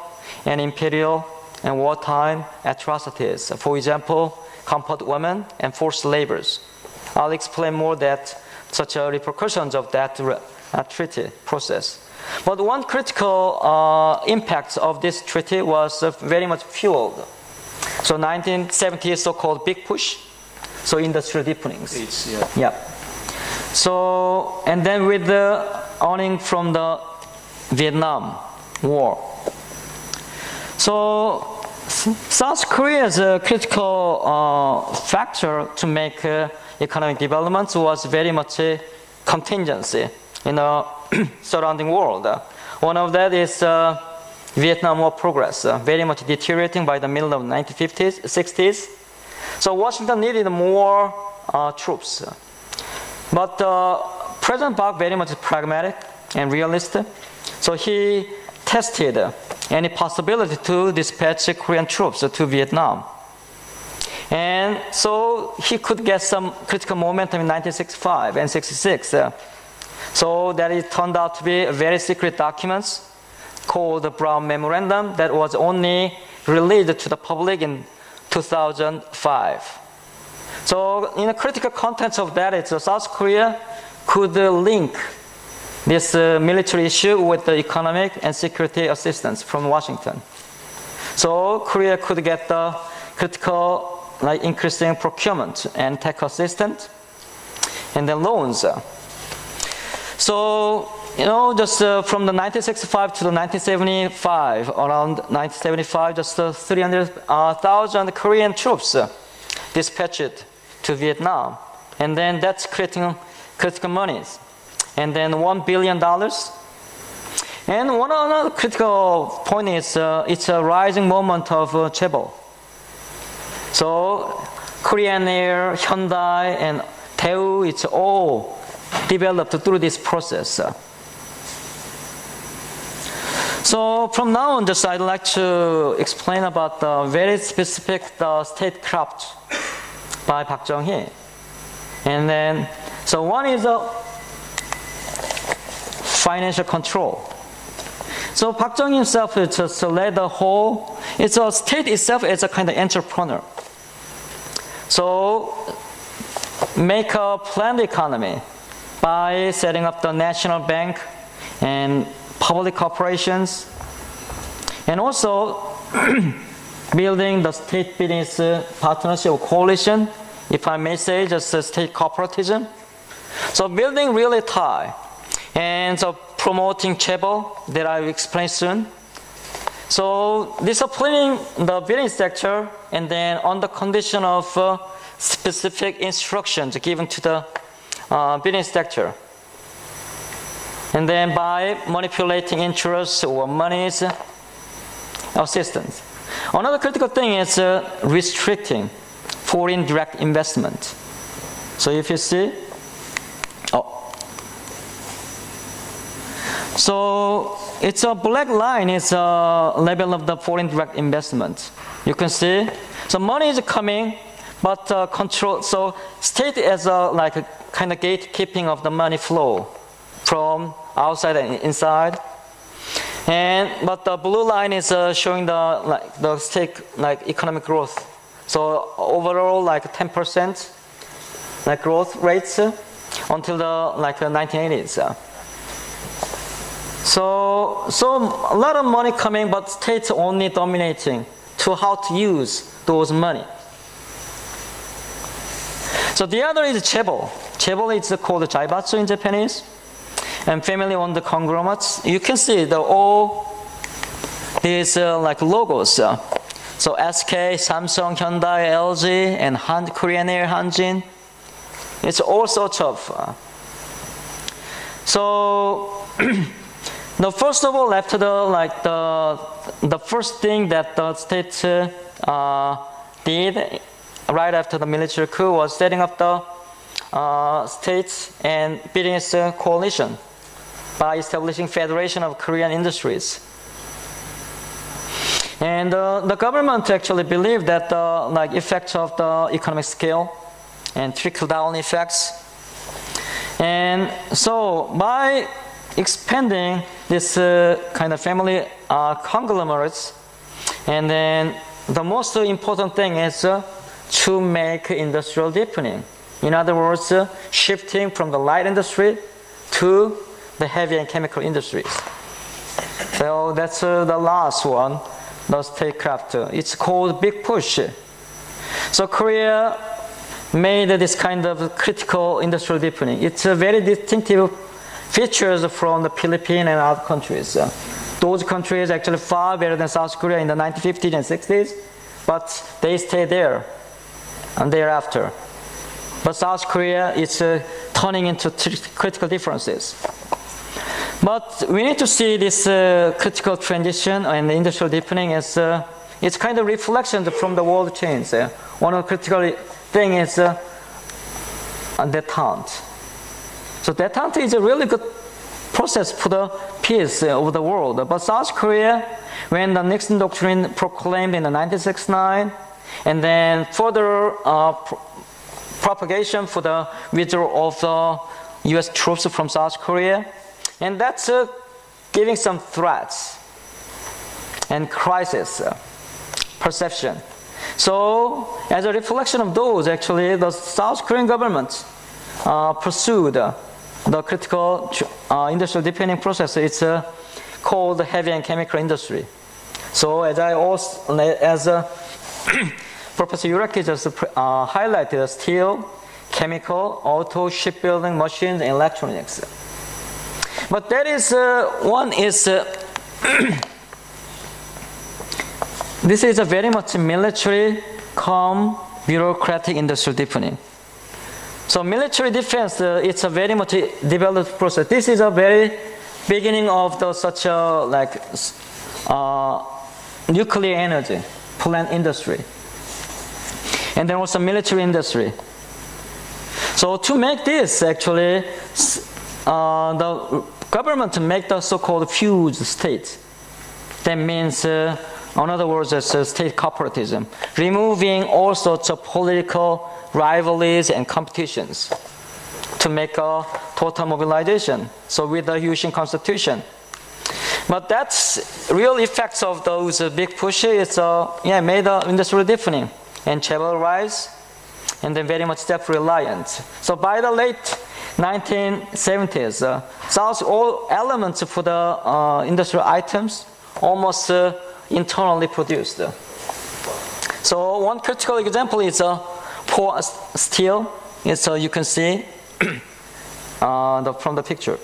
and imperial and wartime atrocities. For example, compelled women and forced labors. I'll explain more that such repercussions of that treaty process. But one critical impact of this treaty was very much fueled. So 1970 so-called big push, so industrial deepenings. Yeah. So, and then with the earning from the Vietnam War. So South Korea's critical factor to make economic development was very much a contingency in the surrounding world. One of that is Vietnam War progress, very much deteriorating by the middle of the 1950s, 60s. So Washington needed more troops. But President Park very much pragmatic and realistic. So he tested any possibility to dispatch Korean troops to Vietnam. And so he could get some critical momentum in 1965 and 66. So that it turned out to be very secret documents called the Brown Memorandum that was only released to the public in 2005. So in the critical contents of that, it's South Korea could link this military issue with the economic and security assistance from Washington. So Korea could get the critical increasing procurement and tech assistance and then loans. So, just from the 1965 to the 1975, around 1975, just 300,000 Korean troops dispatched to Vietnam. And then that's creating critical monies. And then $1 billion. And one other critical point is it's a rising moment of chaebol. So Korean Air, Hyundai, and Daewoo, it's all developed through this process. So from now on, I'd like to explain about the very specific statecraft by Park Chung-hee. And then, so one is financial control. So Park Chung-hee himself just led the whole, it's a state itself as a kind of entrepreneur. So make a planned economy by setting up the national bank and public corporations, and also building the state business partnership or coalition, if I may say, just state corporatism. So building really high, and so promoting chaebol that I will explain soon. So disciplining the business sector, and then on the condition of specific instructions given to the business sector. And then by manipulating interest or money's assistance. Another critical thing is restricting foreign direct investment. So if you see, so it's a black line is a level of the foreign direct investment. You can see, so money is coming, but control. So state as a kind of gatekeeping of the money flow from outside and inside. But the blue line is showing the state economic growth. So overall 10% growth rates until the 1980s. So a lot of money coming, but states only dominating to how to use those money. So the other is chaebol. Chaebol is called jaibatsu in Japanese, and family-owned conglomerates. You can see all these logos. So SK, Samsung, Hyundai, LG, and Korean Air, Hanjin. It's all sorts of. So the first of all, after the first thing that the state did right after the military coup was setting up the states and business coalition by establishing Federation of Korean Industries. And the government actually believed that the effects of the economic scale and trickle-down effects. And so by expanding this kind of family conglomerates, and then the most important thing is to make industrial deepening. In other words, shifting from the light industry to the heavy and chemical industries. So that's the last one, the statecraft. It's called Big Push. So Korea made this kind of critical industrial deepening. It's a very distinctive features from the Philippines and other countries. Those countries actually far better than South Korea in the 1950s and 60s, but they stayed there and thereafter. But South Korea is turning into critical differences. But we need to see this critical transition and the industrial deepening as it's kind of reflection from the world change. One of the critical things is détente. So détente is a really good process for the peace of the world. But South Korea, when the Nixon Doctrine proclaimed in the 1969, and then further propagation for the withdrawal of the US troops from South Korea, and that's giving some threats and crisis perception. So as a reflection of those, actually, the South Korean government pursued the critical industrial deepening process. It's called the heavy and chemical industry. So as Professor Yülek just highlighted, steel, chemical, auto, shipbuilding, machines, and electronics. But that is one is this is a very much military, calm, bureaucratic industrial deepening. So military defense, it's a very much developed process. This is a very beginning of the such a nuclear energy plant industry, and then also military industry. So to make this, actually, the government make the so-called fused state. That means, in other words, it's state corporatism, removing all sorts of political rivalries and competitions to make a total mobilization. So with the Yushin Constitution. But that's real effects of those big pushes. It's made the industrial deepening and travel rise, and then very much self-reliant. So by the late 1970s, South all elements for the industrial items almost internally produced. So one critical example is pour steel. It's you can see from the picture.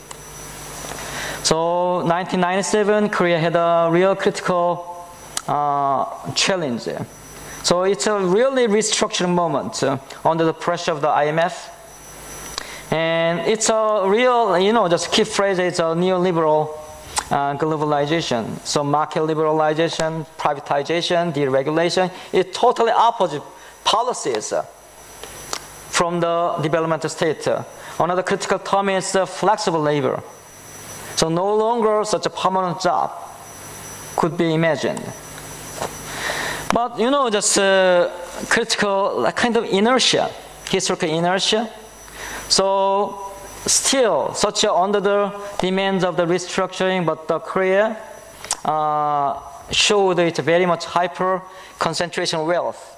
So 1997, Korea had a real critical challenge. So it's a really restructuring moment under the pressure of the IMF. And it's a real, just key phrase, it's a neoliberal globalization. So market liberalization, privatization, deregulation, it's totally opposite policies from the development state. Another critical term is flexible labor. So no longer such a permanent job could be imagined. But just critical kind of inertia, historical inertia. So still, such under the demands of the restructuring, but Korea showed it's very much hyper concentration of wealth,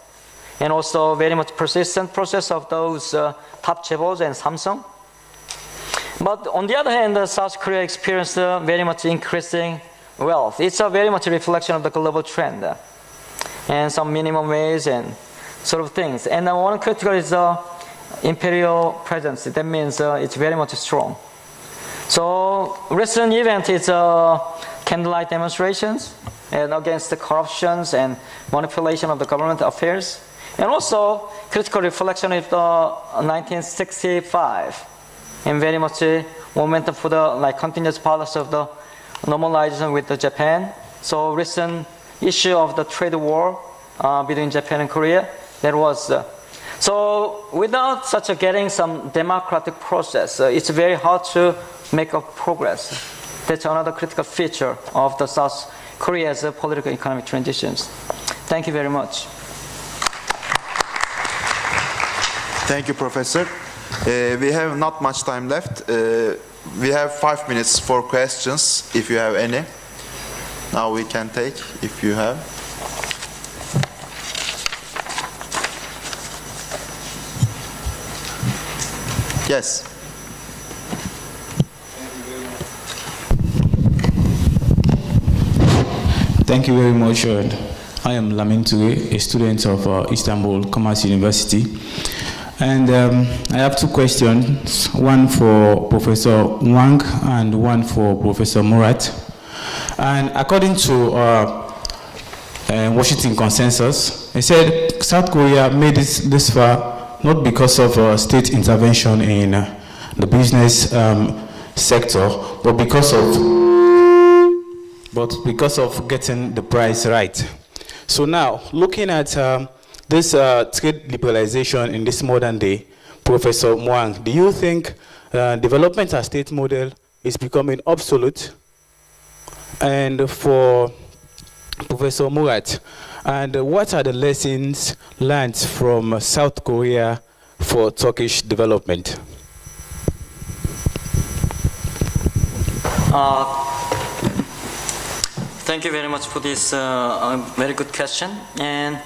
and also very much persistent process of those top chaebols and Samsung. But on the other hand, South Korea experienced very much increasing wealth. It's a very much a reflection of the global trend, and some minimum wage and sort of things. And one critical is imperial presence. That means it's very much strong. So recent event is candlelight demonstrations and against the corruptions and manipulation of the government affairs, and also critical reflection of the 1965 and very much momentum for the continuous policy of the normalization with the Japan. So recent issue of the trade war between Japan and Korea, that was so without such getting some democratic process, it's very hard to make a progress. That's another critical feature of the South Korea's political economic transitions. Thank you very much. Thank you, Professor. We have not much time left. We have 5 minutes for questions, if you have any. Now we can take, if you have. Yes. Thank you very much. I am Lamin Toure, a student of Istanbul Commerce University. And I have two questions, one for Professor Hwang and one for Professor Murat. And according to Washington Consensus, it said South Korea made it this far not because of state intervention in the business sector, but because of getting the price right. So now, looking at this trade liberalization in this modern day, Professor Hwang, do you think development as state model is becoming obsolete? And for Professor Murat, and what are the lessons learned from South Korea for Turkish development? Thank you very much for this very good question. And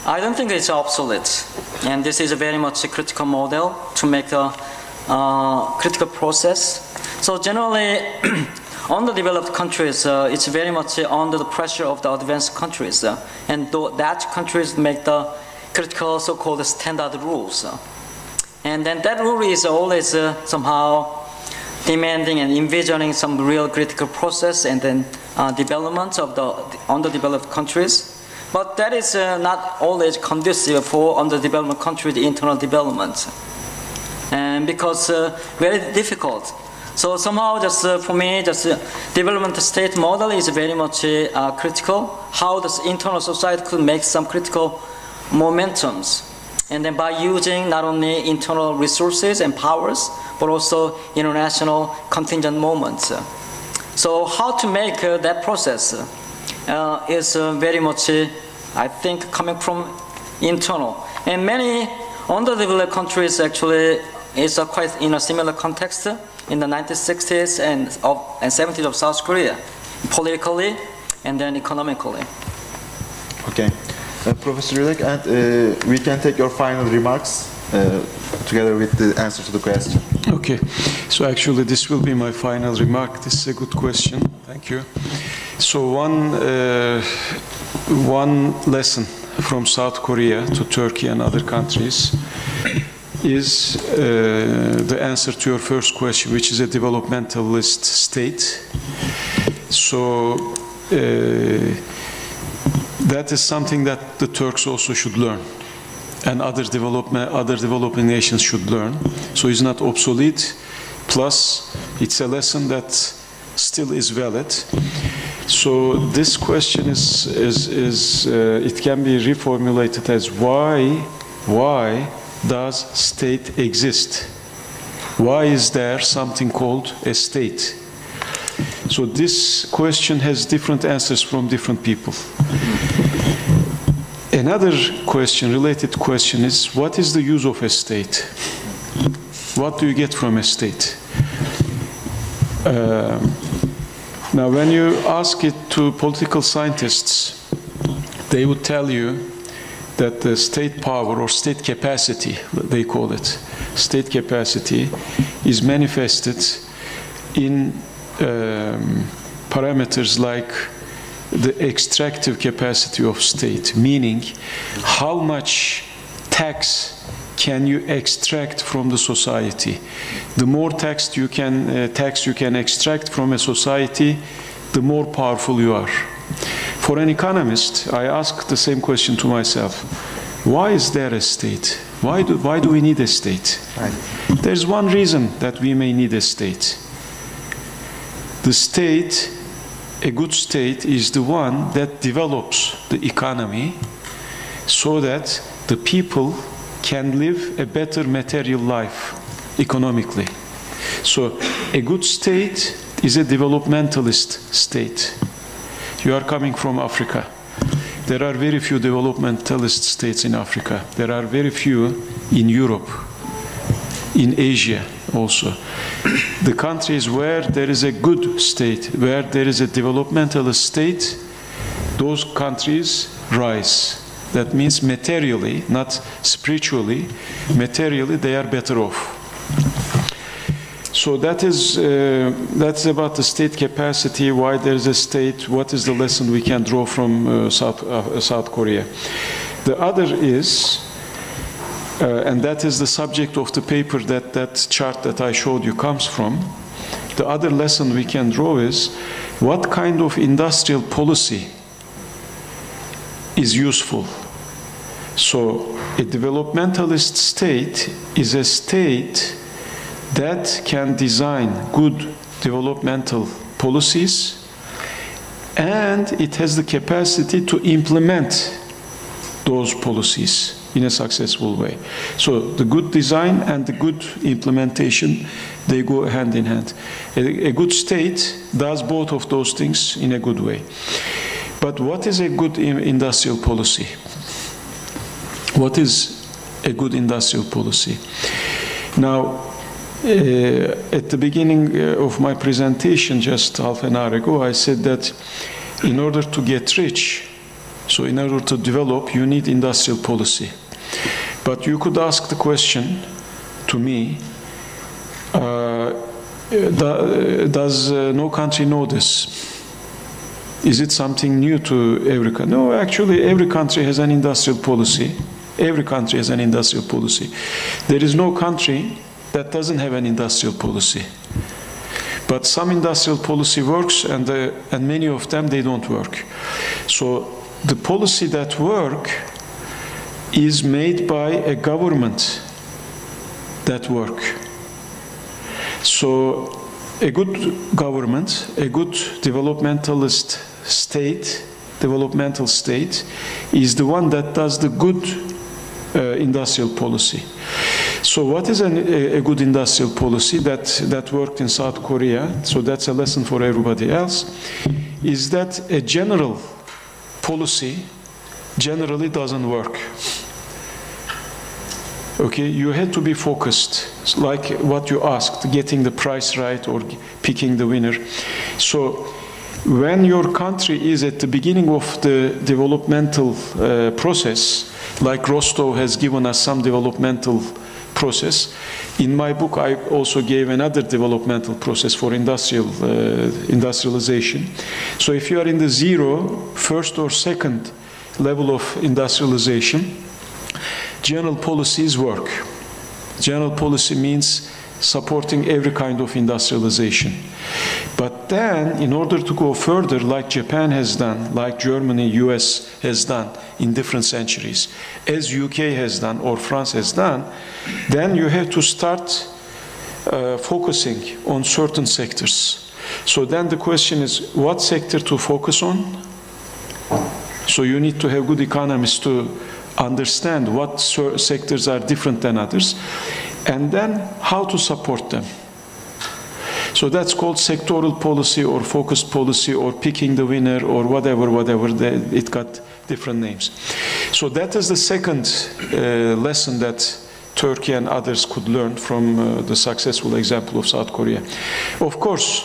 I don't think it's obsolete. And this is a very much a critical model to make a critical process. So generally, underdeveloped countries, it's very much under the pressure of the advanced countries. And that countries make the critical so-called standard rules. And then that rule is always somehow demanding and envisioning some real critical process and then development of the underdeveloped countries. But that is not always conducive for underdeveloped countries' internal development. And because very difficult. So somehow just for me, just development state model is very much critical. How the internal society could make some critical momentums. And then by using not only internal resources and powers, but also international contingent moments. So how to make that process is very much, I think, coming from internal. And many underdeveloped countries actually is quite in a similar context in the 1960s and 70s of South Korea, politically and then economically. Okay. Professor Yülek, and we can take your final remarks together with the answer to the question. Okay, so actually this will be my final remark. This is a good question. Thank you. So one lesson from South Korea to Turkey and other countries is the answer to your first question, which is a developmentalist state. So that is something that the Turks also should learn, and other developing nations should learn. So it's not obsolete. Plus, it's a lesson that still is valid. So this question it can be reformulated as why does state exist? Why is there something called a state? So this question has different answers from different people. Another question, related question, is what is the use of a state? What do you get from a state? Now, when you ask it to political scientists, they would tell you that the state power or state capacity, they call it, state capacity is manifested in parameters like the extractive capacity of state, meaning how much tax can you extract from the society. The more tax you can extract from a society, the more powerful you are. For an economist, I ask the same question to myself. Why is there a state? Why do we need a state? Right. There's one reason that we may need a state. The state, a good state, is the one that develops the economy so that the people can live a better material life economically. So a good state is a developmentalist state. You are coming from Africa. There are very few developmentalist states in Africa. There are very few in Europe, in Asia also. The countries where there is a good state, where there is a developmentalist state, those countries rise. That means materially, not spiritually, materially they are better off. So that's about the state capacity, why there is a state, what is the lesson we can draw from South Korea. The other is and that is the subject of the paper that chart that I showed you comes from. The other lesson we can draw is what kind of industrial policy is useful. So a developmentalist state is a state that can design good developmental policies, and it has the capacity to implement those policies in a successful way. So the good design and the good implementation, they go hand in hand. A good state does both of those things in a good way. But what is a good industrial policy? What is a good industrial policy? Now, at the beginning of my presentation, just half an hour ago, I said that in order to get rich, so in order to develop, you need industrial policy. But you could ask the question to me, does no country know this? Is it something new to every country? No, actually, every country has an industrial policy. Every country has an industrial policy. There is no country that doesn't have an industrial policy. But some industrial policy works, and many of them, they don't work. So the policy that work is made by a government that work. So a good government, a good developmental state is the one that does the good industrial policy. So what is a good industrial policy that worked in South Korea, so that's a lesson for everybody else, is that a general policy generally doesn't work. Okay, you had to be focused, like what you asked, getting the price right or picking the winner. So when your country is at the beginning of the developmental process, like Rostov has given us some developmental process, in my book I also gave another developmental process for industrialization. So if you are in the first or second level of industrialization, general policies work. General policy means supporting every kind of industrialization. But then, in order to go further, like Japan has done, like Germany, US has done in different centuries, as UK has done or France has done, then you have to start focusing on certain sectors. So then the question is, what sector to focus on? So you need to have good economists to understand what sectors are different than others, and then how to support them. So that's called sectoral policy or focused policy or picking the winner or whatever, it got different names. So that is the second lesson that Turkey and others could learn from the successful example of South Korea. Of course,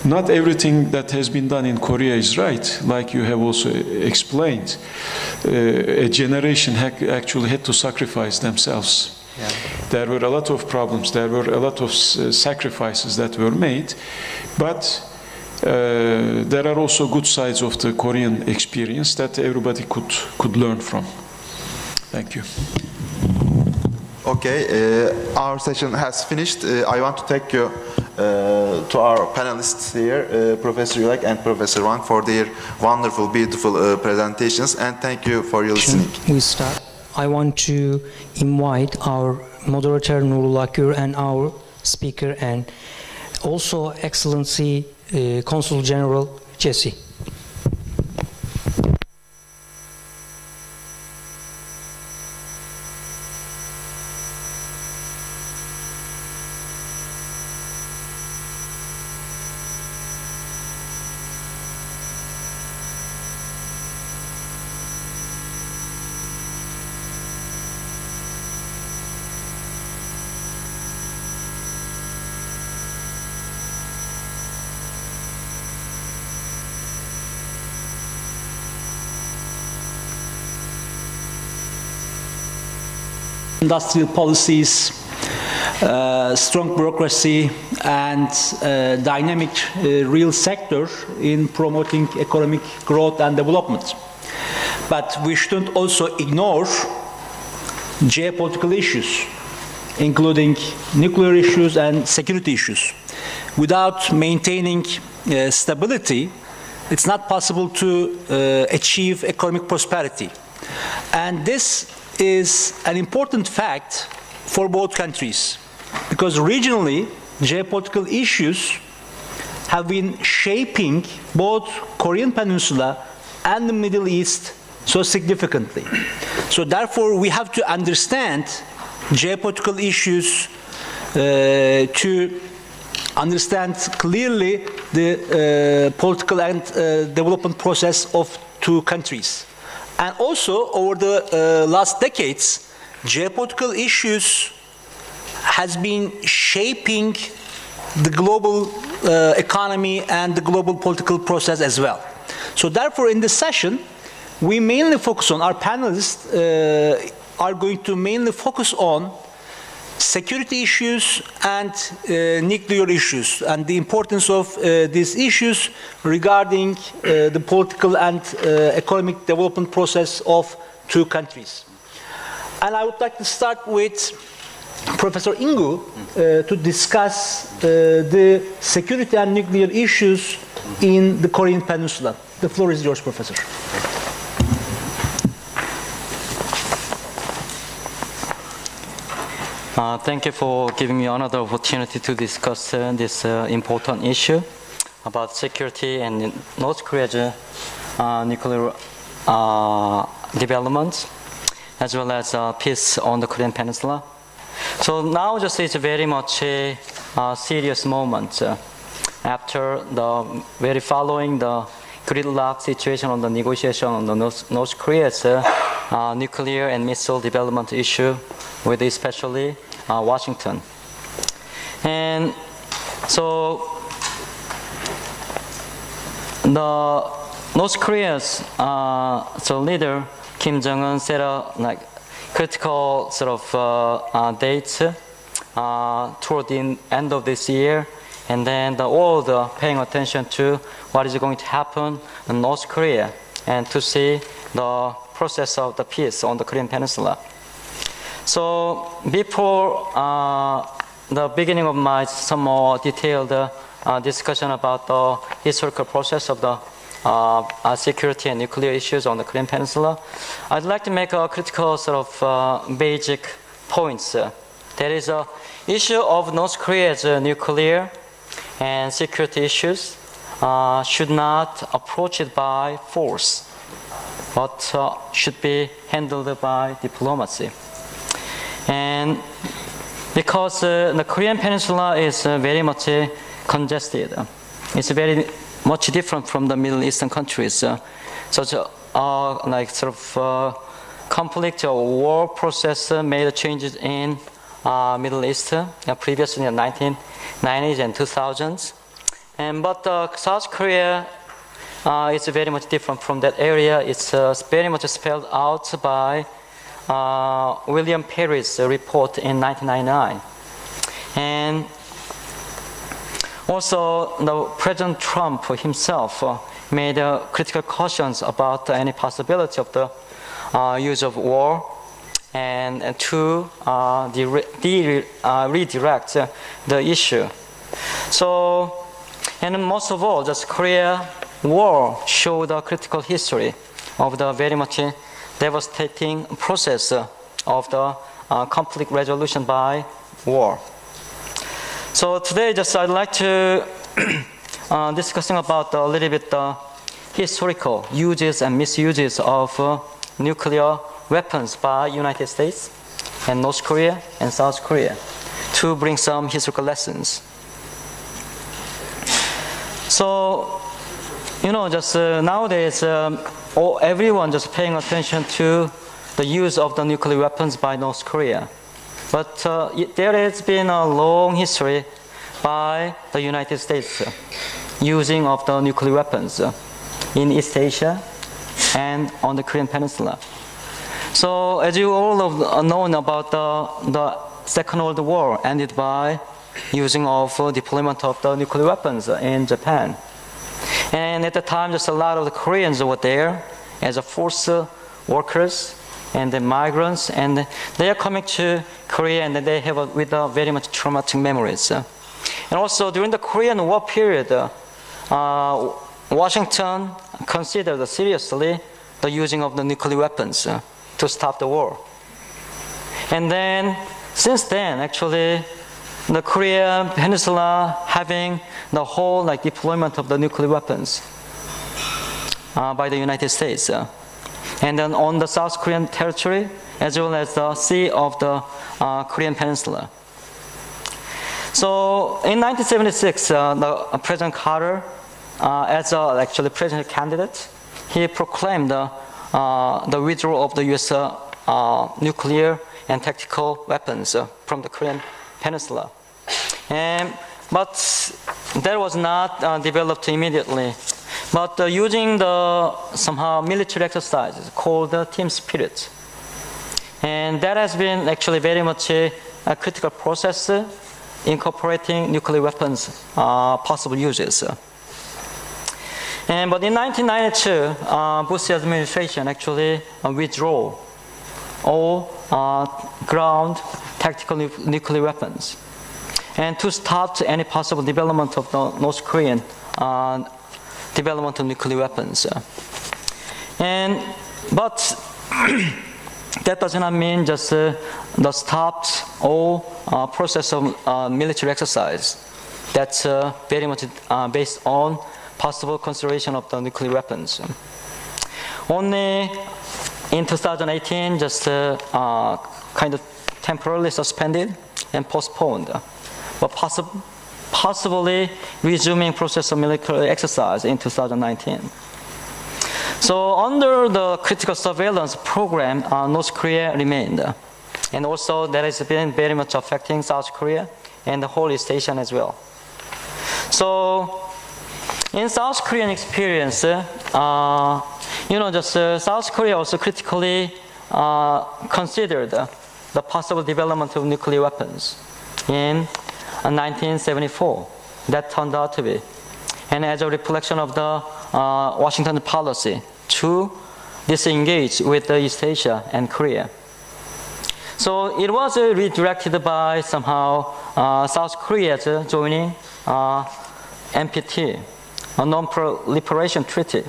not everything that has been done in Korea is right, like you have also explained. A generation actually had to sacrifice themselves. Yeah. There were a lot of problems, there were a lot of sacrifices that were made, but there are also good sides of the Korean experience that everybody could learn from. Thank you. Okay, our session has finished. I want to thank you to our panelists here, Professor Yülek and Professor Hwang, for their wonderful, beautiful presentations, and thank you for your listening. We start. I want to invite our moderator Nurullah and our speaker and also Excellency Consul General Jessy. Industrial policies, strong bureaucracy, and dynamic real sector in promoting economic growth and development. But we shouldn't also ignore geopolitical issues, including nuclear issues and security issues. Without maintaining stability, it's not possible to achieve economic prosperity. And this is an important fact for both countries, because regionally, geopolitical issues have been shaping both Korean Peninsula and the Middle East so significantly. So therefore, we have to understand geopolitical issues to understand clearly the political and development process of two countries. And also, over the last decades, geopolitical issues has been shaping the global economy and the global political process as well. So therefore, in this session, we mainly focus on, our panelists are going to mainly focus on security issues and nuclear issues, and the importance of these issues regarding the political and economic development process of two countries. And I would like to start with Professor Ingu to discuss the security and nuclear issues in the Korean Peninsula. The floor is yours, Professor. Thank you for giving me another opportunity to discuss this important issue about security and North Korea's nuclear development, as well as peace on the Korean Peninsula. So now just it's very much a serious moment after the very following the gridlock situation on the negotiation on the North Korea's nuclear and missile development issue, with especially Washington. And so the North Korea's leader Kim Jong-un set a critical sort of dates toward the end of this year, and then the world paying attention to what is going to happen in North Korea and to see the process of the peace on the Korean Peninsula. So before the beginning of my some more detailed discussion about the historical process of the security and nuclear issues on the Korean Peninsula, I'd like to make a critical sort of basic points. There is an issue of North Korea's nuclear and security issues should not approach it by force, but should be handled by diplomacy. And because the Korean Peninsula is very much congested, it's very much different from the Middle Eastern countries. Such like sort of conflict or war process made changes in Middle East previously in the 1990s and 2000s. But South Korea is very much different from that area. It's very much spelled out by William Perry's report in 1999. And also, the President Trump himself made critical cautions about any possibility of the use of war and to redirect the issue. So, and most of all, just Korea War showed a critical history of the very much devastating process of the conflict resolution by war. So today, just I'd like to discussing about a little bit the historical uses and misuses of nuclear weapons by United States and North Korea and South Korea, to bring some historical lessons. So, you know, just nowadays, everyone just paying attention to the use of the nuclear weapons by North Korea. But there has been a long history by the United States using of the nuclear weapons in East Asia and on the Korean Peninsula. So as you all have known about the Second World War ended by using of deployment of the nuclear weapons in Japan. And at the time, just a lot of the Koreans were there as a force workers and the migrants, and they are coming to Korea, and they have with very much traumatic memories. And also during the Korean War period, Washington considered seriously the using of the nuclear weapons to stop the war. And then, since then, actually, the Korean Peninsula having the whole deployment of the nuclear weapons by the United States. And then on the South Korean territory, as well as the sea of the Korean Peninsula. So in 1976, the President Carter, as actually president candidate, he proclaimed the withdrawal of the U.S. Nuclear and tactical weapons from the Korean Peninsula. But that was not developed immediately. But using the somehow military exercises called Team Spirit. And that has been actually very much a critical process incorporating nuclear weapons possible uses. But in 1992, Bush administration actually withdrew all ground tactical nuclear weapons, and to stop any possible development of the North Korean development of nuclear weapons. But that does not mean just the stopped all process of military exercise. That's very much based on possible consideration of the nuclear weapons. Only in 2018, just kind of temporarily suspended and postponed, but possibly resuming process of military exercise in 2019. So under the critical surveillance program, North Korea remained. And also that has been very much affecting South Korea and the whole East Asia as well. So in South Korean experience, South Korea also critically considered the possible development of nuclear weapons in 1974. That turned out to be. And as a reflection of the Washington policy to disengage with the East Asia and Korea. So it was redirected by somehow South Korea joining NPT, a non-proliferation treaty.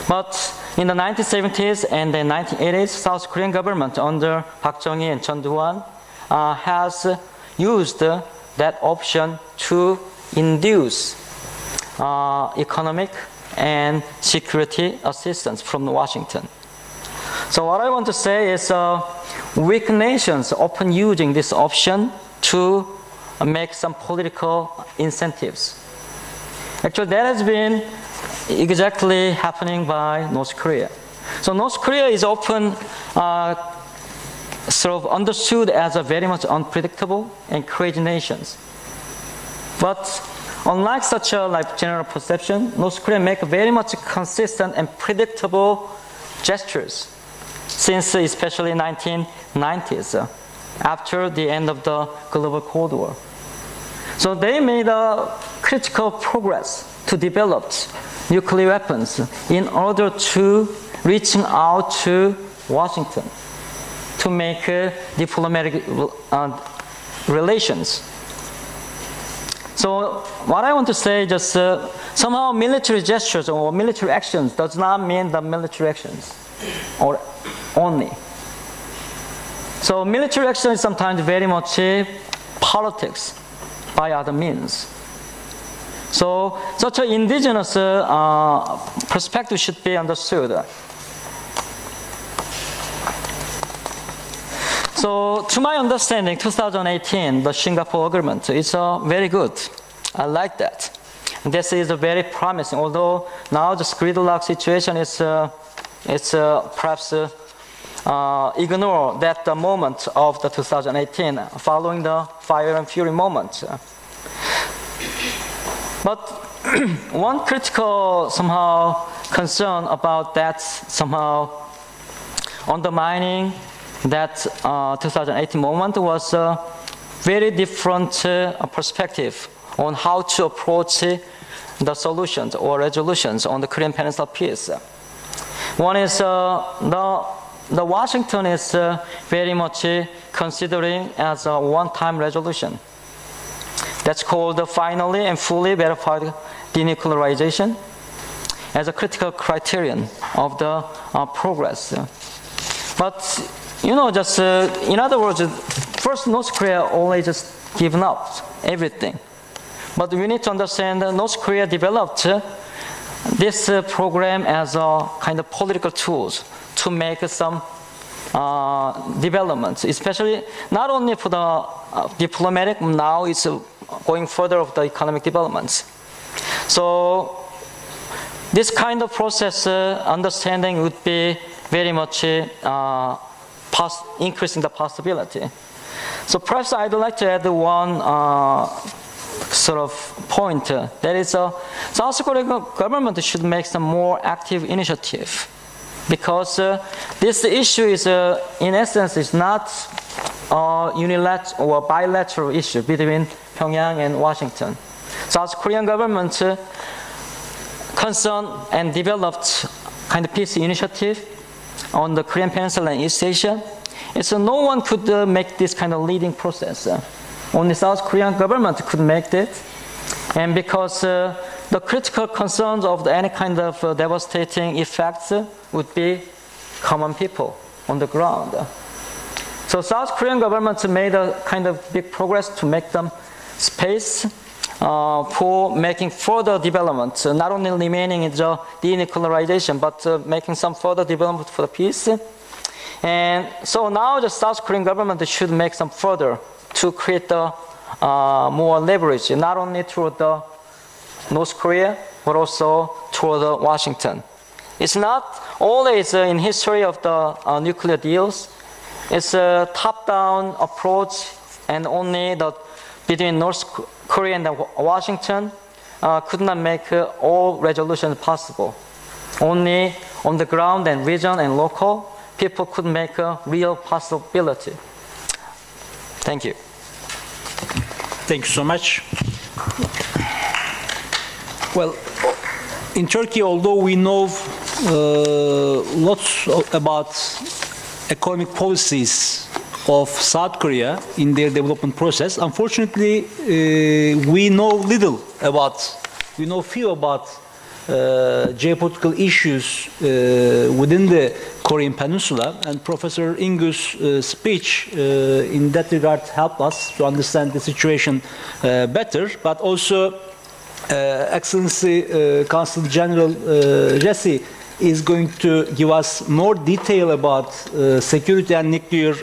But in the 1970s and the 1980s, South Korean government under Park Chung-hee and Chun Doo-hwan has used that option to induce economic and security assistance from Washington. So what I want to say is weak nations often using this option to make some political incentives. Actually, that has been exactly happening by North Korea. So North Korea is often sort of understood as a very much unpredictable and crazy nations. But unlike such a general perception, North Korea make very much consistent and predictable gestures since especially 1990s, after the end of the global Cold War. So they made a critical progress to develop nuclear weapons in order to reaching out to Washington to make diplomatic relations. So what I want to say just somehow military gestures or military actions does not mean the military actions or only. So military action is sometimes very much politics by other means. So such an indigenous perspective should be understood. So to my understanding, 2018, the Singapore agreement is very good. I like that. This is very promising, although now the gridlock situation is perhaps ignore that the moment of the 2018 following the fire and fury moment. But one critical somehow concern about that somehow undermining that 2018 moment was a very different perspective on how to approach the solutions or resolutions on the Korean Peninsula peace. One is the the Washington is very much considering as a one-time resolution. That's called finally and fully verified denuclearization as a critical criterion of the progress. But, you know, just in other words, first North Korea always just given up everything. But we need to understand that North Korea developed this program as a kind of political tools to make some developments, especially not only for the diplomatic, now it's going further of the economic developments. So this kind of process understanding would be very much increasing the possibility. So perhaps I'd like to add one sort of point. That is, South Korean government should make some more active initiative, because this issue is, in essence, is not a unilateral or bilateral issue between Pyongyang and Washington. South Korean government concerned and developed kind of peace initiative on the Korean Peninsula and East Asia. And so no one could make this kind of leading process. Only South Korean government could make it. And because the critical concerns of any kind of devastating effects would be common people on the ground. So South Korean government made a kind of big progress to make them space for making further development, not only remaining in the denuclearization, but making some further development for the peace. And so now the South Korean government should make some further to create the more leverage, not only toward the North Korea, but also toward Washington. It's not always in history of the nuclear deals. It's a top-down approach, and only the between North Korea and Washington could not make all resolutions possible. Only on the ground and region and local, people could make a real possibility. Thank you. Thank you so much. Well, in Turkey, although we know lots about economic policies of South Korea in their development process, unfortunately, we know few about geopolitical issues within the Korean Peninsula, and Professor Ingu's speech in that regard helped us to understand the situation better, but also Excellency Consul General Jessy is going to give us more detail about security and nuclear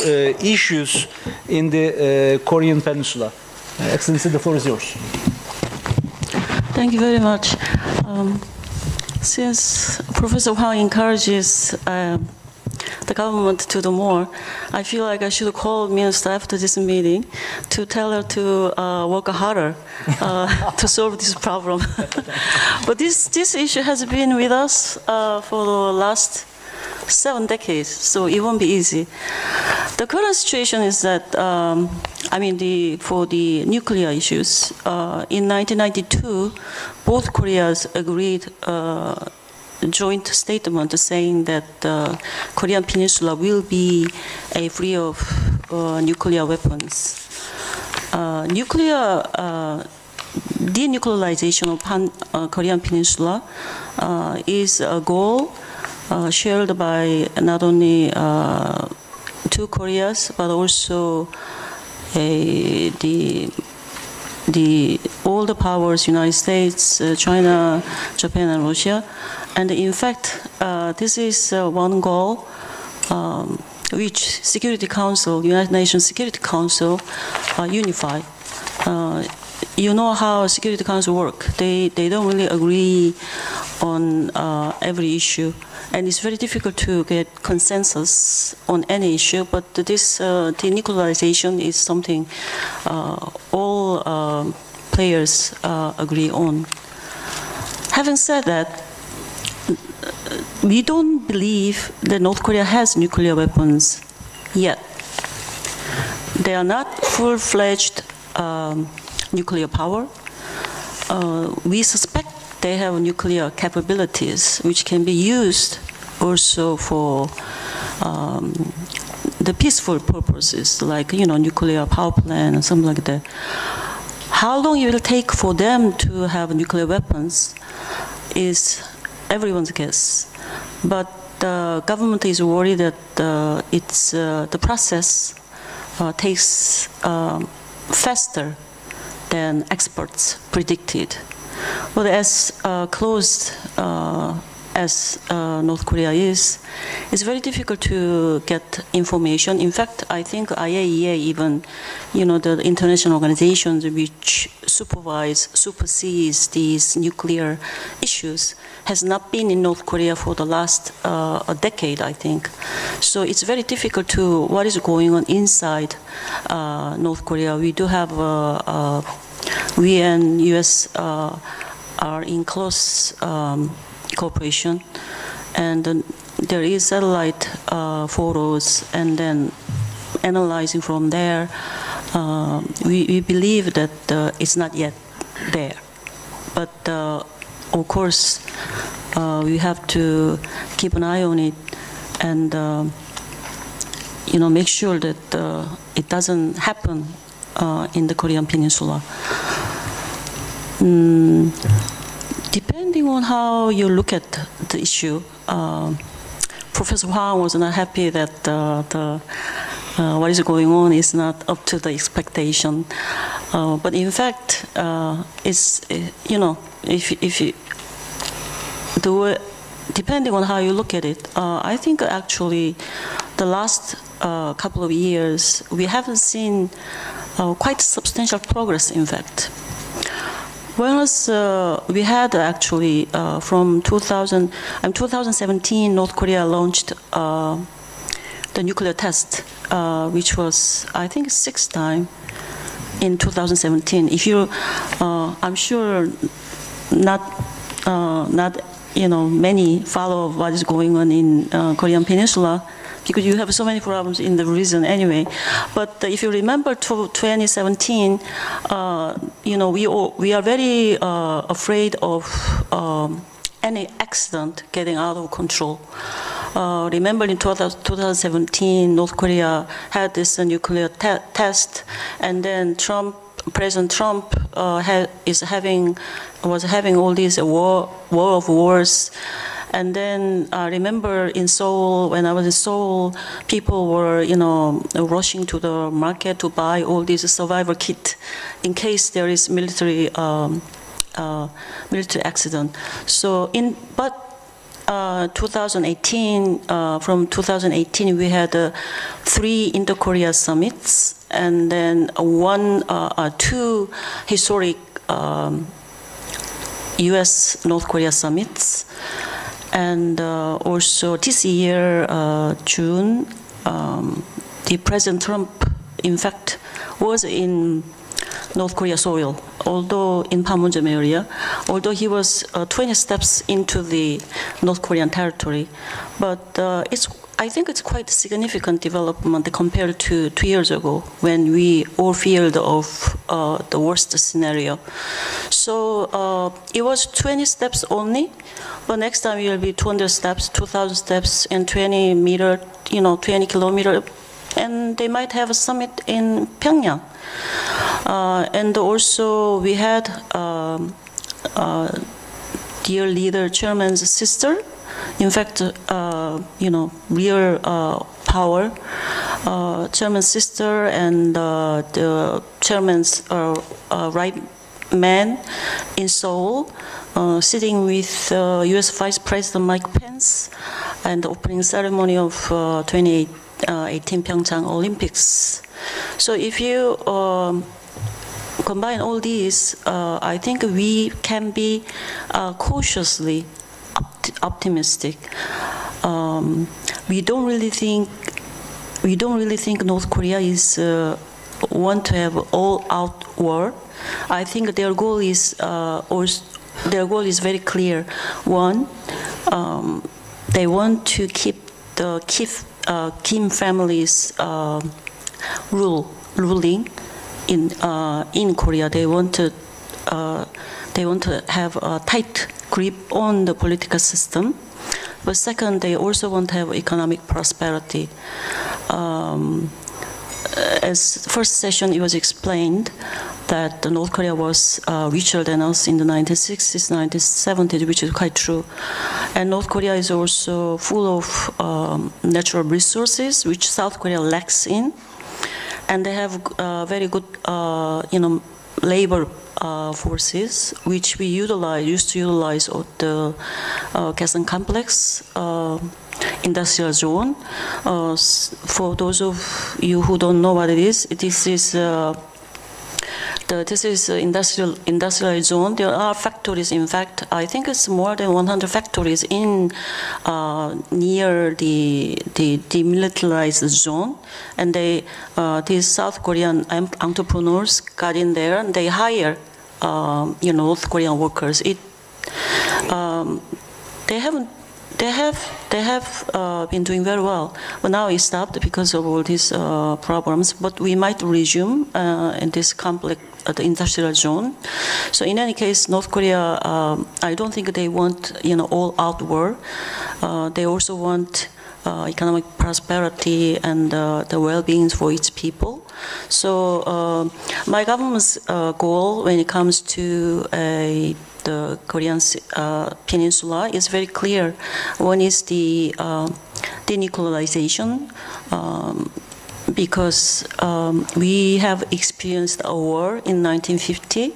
issues in the Korean Peninsula. Excellency, the floor is yours. Thank you very much. Since Professor Hwang encourages the government to do more, I feel like I should call Minister after this meeting to tell her to work harder to solve this problem. But this issue has been with us for the last 7 decades, so it won't be easy. The current situation is that, for the nuclear issues, in 1992, both Koreas agreed joint statement saying that the Korean Peninsula will be free of nuclear weapons. Denuclearization of Korean Peninsula is a goal shared by not only two Koreas, but also all the powers, United States, China, Japan, and Russia. And in fact, this is one goal which Security Council, United Nations Security Council, unified. You know how Security Council work. They don't really agree on every issue, and it's very difficult to get consensus on any issue. But this denuclearization is something all players agree on. Having said that, we don't believe that North Korea has nuclear weapons yet. They are not full-fledged nuclear power. We suspect they have nuclear capabilities which can be used also for the peaceful purposes, like nuclear power plant and something like that. How long it will take for them to have nuclear weapons is everyone's guess. But the government is worried that the process takes faster than experts predicted. But as closed as North Korea is, it's very difficult to get information. In fact, I think IAEA, even the international organizations which supersees these nuclear issues, has not been in North Korea for the last a decade, I think. So it's very difficult to what is going on inside North Korea. We do have we and US are in close cooperation, and there is satellite photos, and then analyzing from there, we believe that it's not yet there. But of course, we have to keep an eye on it and make sure that it doesn't happen in the Korean Peninsula. Depending on how you look at the issue, Professor Hwang was not happy that what is going on is not up to the expectation. But in fact, it's if you depending on how you look at it, I think actually the last couple of years we haven't seen quite substantial progress. In fact. Whereas we had actually from 2017, North Korea launched the nuclear test, which was I think 6th time in 2017. If you, I'm sure not many follow what is going on in Korean Peninsula, because you have so many problems in the region anyway. But if you remember 2017, we are very afraid of any accident getting out of control. Remember in 2017, North Korea had this nuclear test, and then President Trump was having all these war of wars. And then I remember in Seoul, when I was in Seoul, people were, rushing to the market to buy all these survival kit in case there is military accident. So 2018, from 2018, we had 3 inter-Korea summits, and then 2 historic U.S.-North Korea summits. And also this year, June, the President Trump, in fact, was in North Korea soil, although in Panmunjom area, although he was 20 steps into the North Korean territory. But I think it's quite a significant development compared to 2 years ago, when we all feared of the worst scenario. So it was 20 steps only, but next time it will be 200 steps, 2,000 steps, and 20 kilometer, and they might have a summit in Pyongyang. And also we had dear leader chairman's sister. In fact, real power, chairman's sister and the chairman's right man in Seoul, sitting with U.S. Vice President Mike Pence, and the opening ceremony of 2018 Pyeongchang Olympics. So if you combine all these, I think we can be cautiously optimistic. We don't really think North Korea is want to have all-out war. I think their goal is very clear. One, they want to keep the Kim family's ruling in Korea. They want to have a tight grip on the political system. But second, they also want to have economic prosperity. As first session, it was explained that North Korea was richer than us in the 1960s, 1970s, which is quite true. And North Korea is also full of natural resources, which South Korea lacks in. And they have very good, labor forces, which we used to utilize at the Kaesong complex industrial zone. For those of you who don't know what it is, this is industrial zone. There are factories. In fact, I think it's more than 100 factories in near the demilitarized zone, and these South Korean entrepreneurs got in there and they hire North Korean workers. They have been doing very well, but now it stopped because of all these problems. But we might resume in this conflict at the industrial zone. So in any case, North Korea, I don't think they want all-out war. They also want economic prosperity and the well-being for its people. So my government's goal when it comes to the Korean peninsula is very clear. One is the denuclearization, because we have experienced a war in 1950.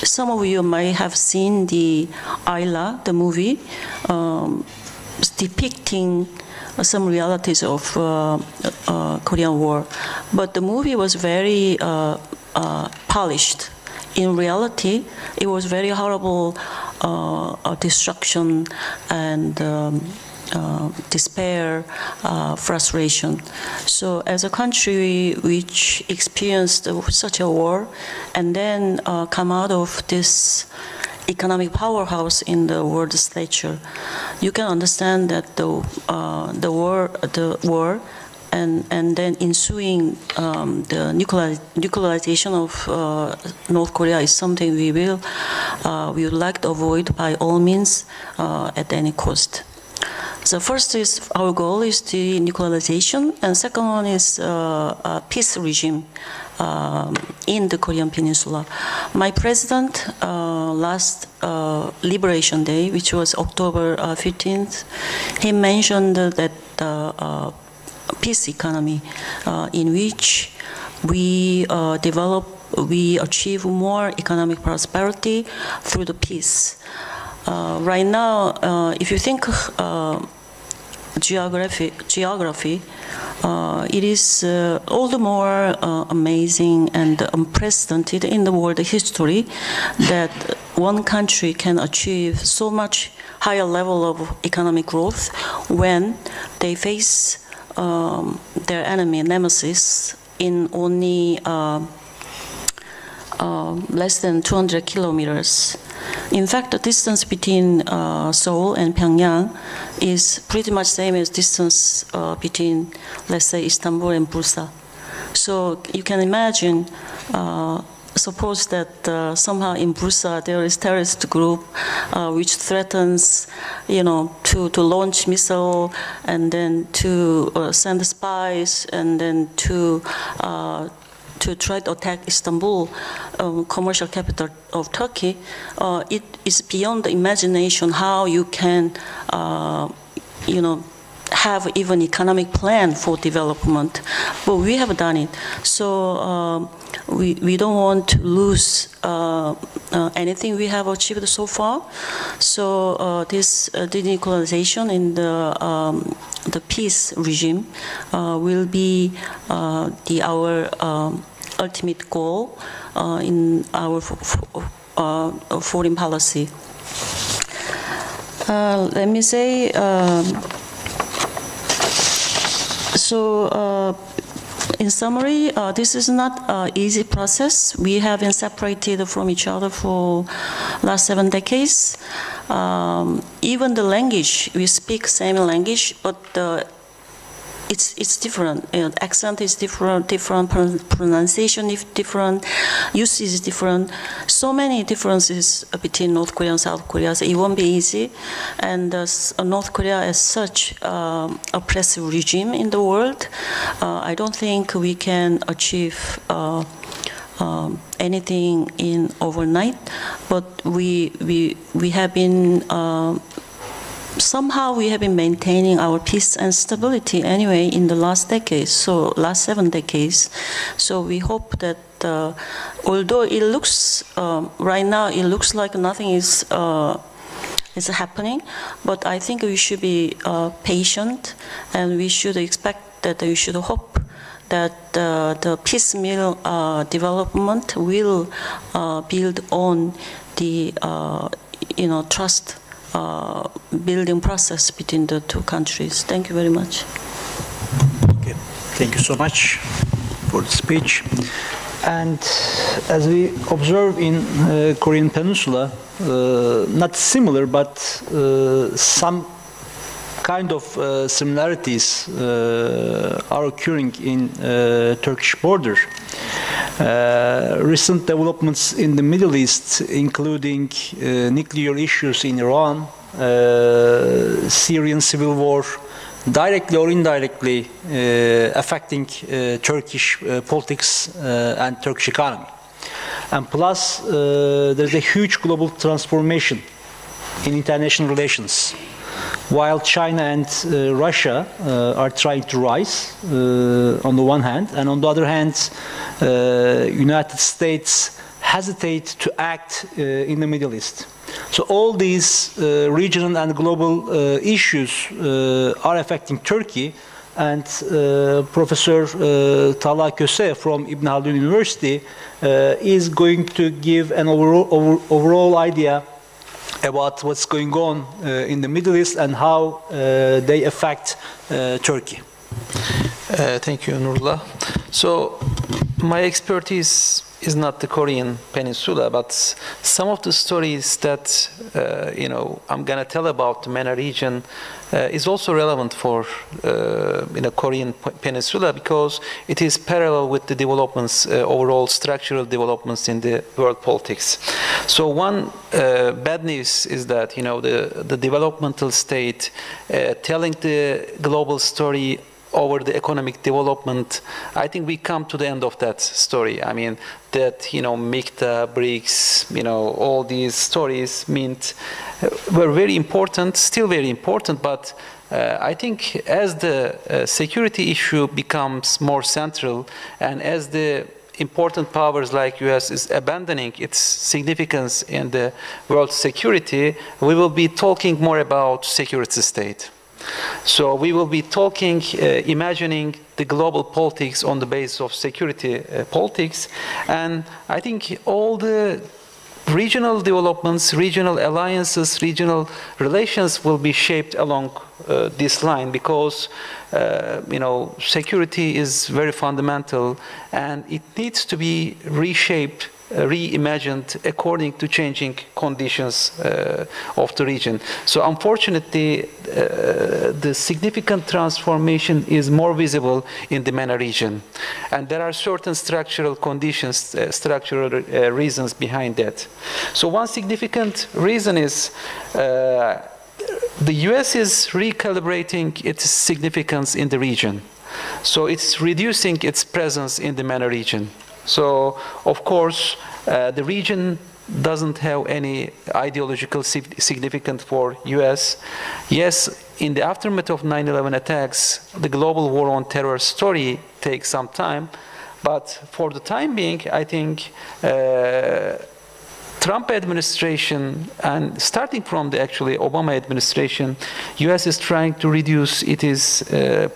Some of you might have seen the Ayla, the movie, depicting some realities of Korean War. But the movie was very polished. In reality, it was very horrible destruction and despair, frustration. So as a country which experienced such a war and then come out of this economic powerhouse in the world stature, you can understand that the war and then ensuing the nuclearization of North Korea is something we would like to avoid by all means at any cost. So first is our goal is the nuclearization, and second one is a peace regime in the Korean Peninsula. My president last Liberation Day, which was October 15th, he mentioned that peace economy in which we achieve more economic prosperity through the peace. Right now, if you think geography, it is all the more amazing and unprecedented in the world history that one country can achieve so much higher level of economic growth when they face their enemy, nemesis, in only less than 200 kilometers. In fact, the distance between Seoul and Pyongyang is pretty much same as distance between, let's say, Istanbul and Bursa. So you can imagine, suppose that somehow in Bursa there is terrorist group which threatens, to launch missile and then to send spies and then to try to attack Istanbul, commercial capital of Turkey. It is beyond the imagination how you can, have even economic plan for development, but we have done it. So we don't want to lose anything we have achieved so far. So this denuclearization in the peace regime will be our ultimate goal in our foreign policy. Let me say. So, in summary, this is not an easy process. We have been separated from each other for last 7 decades. Even the language, we speak same language, but it's different. Accent is different, pronunciation is different, use is different. So many differences between North Korea and South Korea. So it won't be easy. And North Korea as such oppressive regime in the world, I don't think we can achieve anything in overnight. But we have been somehow we have been maintaining our peace and stability anyway in the last decades, so last 7 decades. So we hope that although it looks right now it looks like nothing is happening, but I think we should be patient, and we should expect that we should hope that the piecemeal development will build on the trust building process between the two countries. Thank you very much. Okay. Thank you so much for the speech. And as we observe in Korean Peninsula, not similar, but some kind of similarities are occurring in Turkish border. Recent developments in the Middle East, including nuclear issues in Iran, Syrian civil war, directly or indirectly affecting Turkish politics and Turkish economy. And plus, there's a huge global transformation in international relations. While China and Russia are trying to rise on the one hand, and on the other hand, United States hesitate to act in the Middle East. So all these regional and global issues are affecting Turkey, and Professor Talha Köse from Ibn Haldun University is going to give an overall idea about what's going on in the Middle East and how they affect Turkey. Thank you, Nurullah. So my expertise is not the Korean Peninsula, but some of the stories that I'm going to tell about the MENA region is also relevant for Korean Peninsula, because it is parallel with the developments, overall structural developments in the world politics. So one bad news is that the developmental state telling the global story over the economic development, I think we come to the end of that story. I mean, that, MICTA, BRICS, all these stories were very important, still very important, but I think as the security issue becomes more central, and as the important powers like US is abandoning its significance in the world security, we will be talking more about security state. So we will be talking, imagining the global politics on the basis of security politics, and I think all the regional developments, regional alliances, regional relations will be shaped along this line, because security is very fundamental and it needs to be reshaped, reimagined according to changing conditions of the region. So unfortunately, the significant transformation is more visible in the MENA region. And there are certain structural conditions, structural reasons behind that. So one significant reason is the US is recalibrating its significance in the region. So it's reducing its presence in the MENA region. So, of course, the region doesn't have any ideological significance for US. Yes, in the aftermath of 9/11 attacks, the global war on terror story takes some time, but for the time being, I think Trump administration, and starting from the actually Obama administration, US is trying to reduce its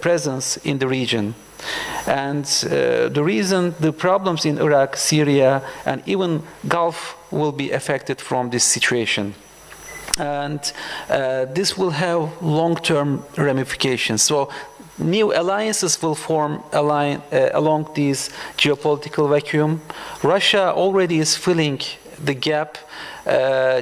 presence in the region. And the reason the problems in Iraq, Syria, and even Gulf will be affected from this situation. And this will have long-term ramifications. So new alliances will form along this geopolitical vacuum. Russia already is filling the gap.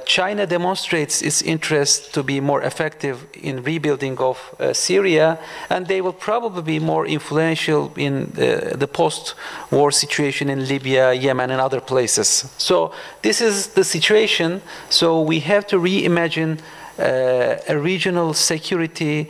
China demonstrates its interest to be more effective in rebuilding of Syria, and they will probably be more influential in the post-war situation in Libya, Yemen, and other places. So this is the situation. So we have to reimagine a regional security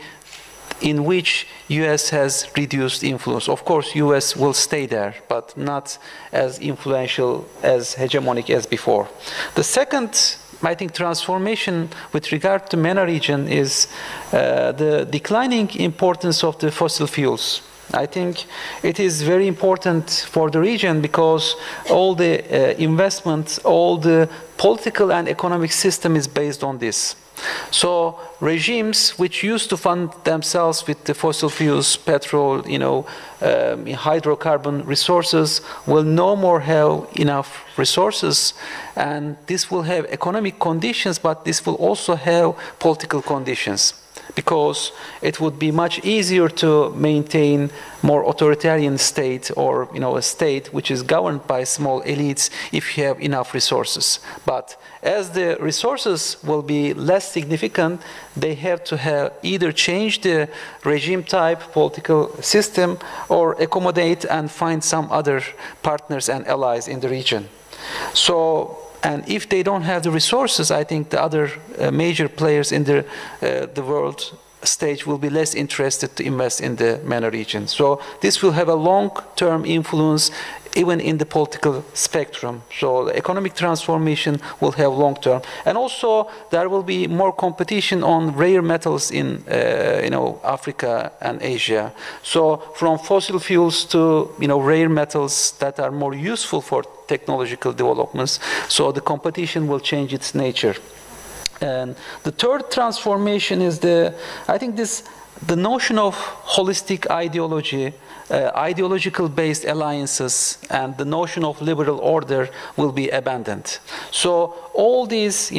in which U.S. has reduced influence. Of course, U.S. will stay there, but not as influential, as hegemonic as before. The second, I think, transformation with regard to MENA region is the declining importance of the fossil fuels. I think it is very important for the region because all the investments, all the political and economic system is based on this. So regimes which used to fund themselves with the fossil fuels, petrol, hydrocarbon resources will no more have enough resources, and this will have economic conditions, but this will also have political conditions, because it would be much easier to maintain more authoritarian state, or a state which is governed by small elites if you have enough resources. But as the resources will be less significant, they have to have either change the regime type, political system, or accommodate and find some other partners and allies in the region. So, and if they don't have the resources, I think the other major players in the world stage will be less interested to invest in the MENA region. So this will have a long-term influence even in the political spectrum. So the economic transformation will have long-term. And also there will be more competition on rare metals in Africa and Asia. So from fossil fuels to rare metals that are more useful for technological developments. So the competition will change its nature. And the third transformation is the notion of holistic ideology, ideological based alliances, and the notion of liberal order will be abandoned. So all these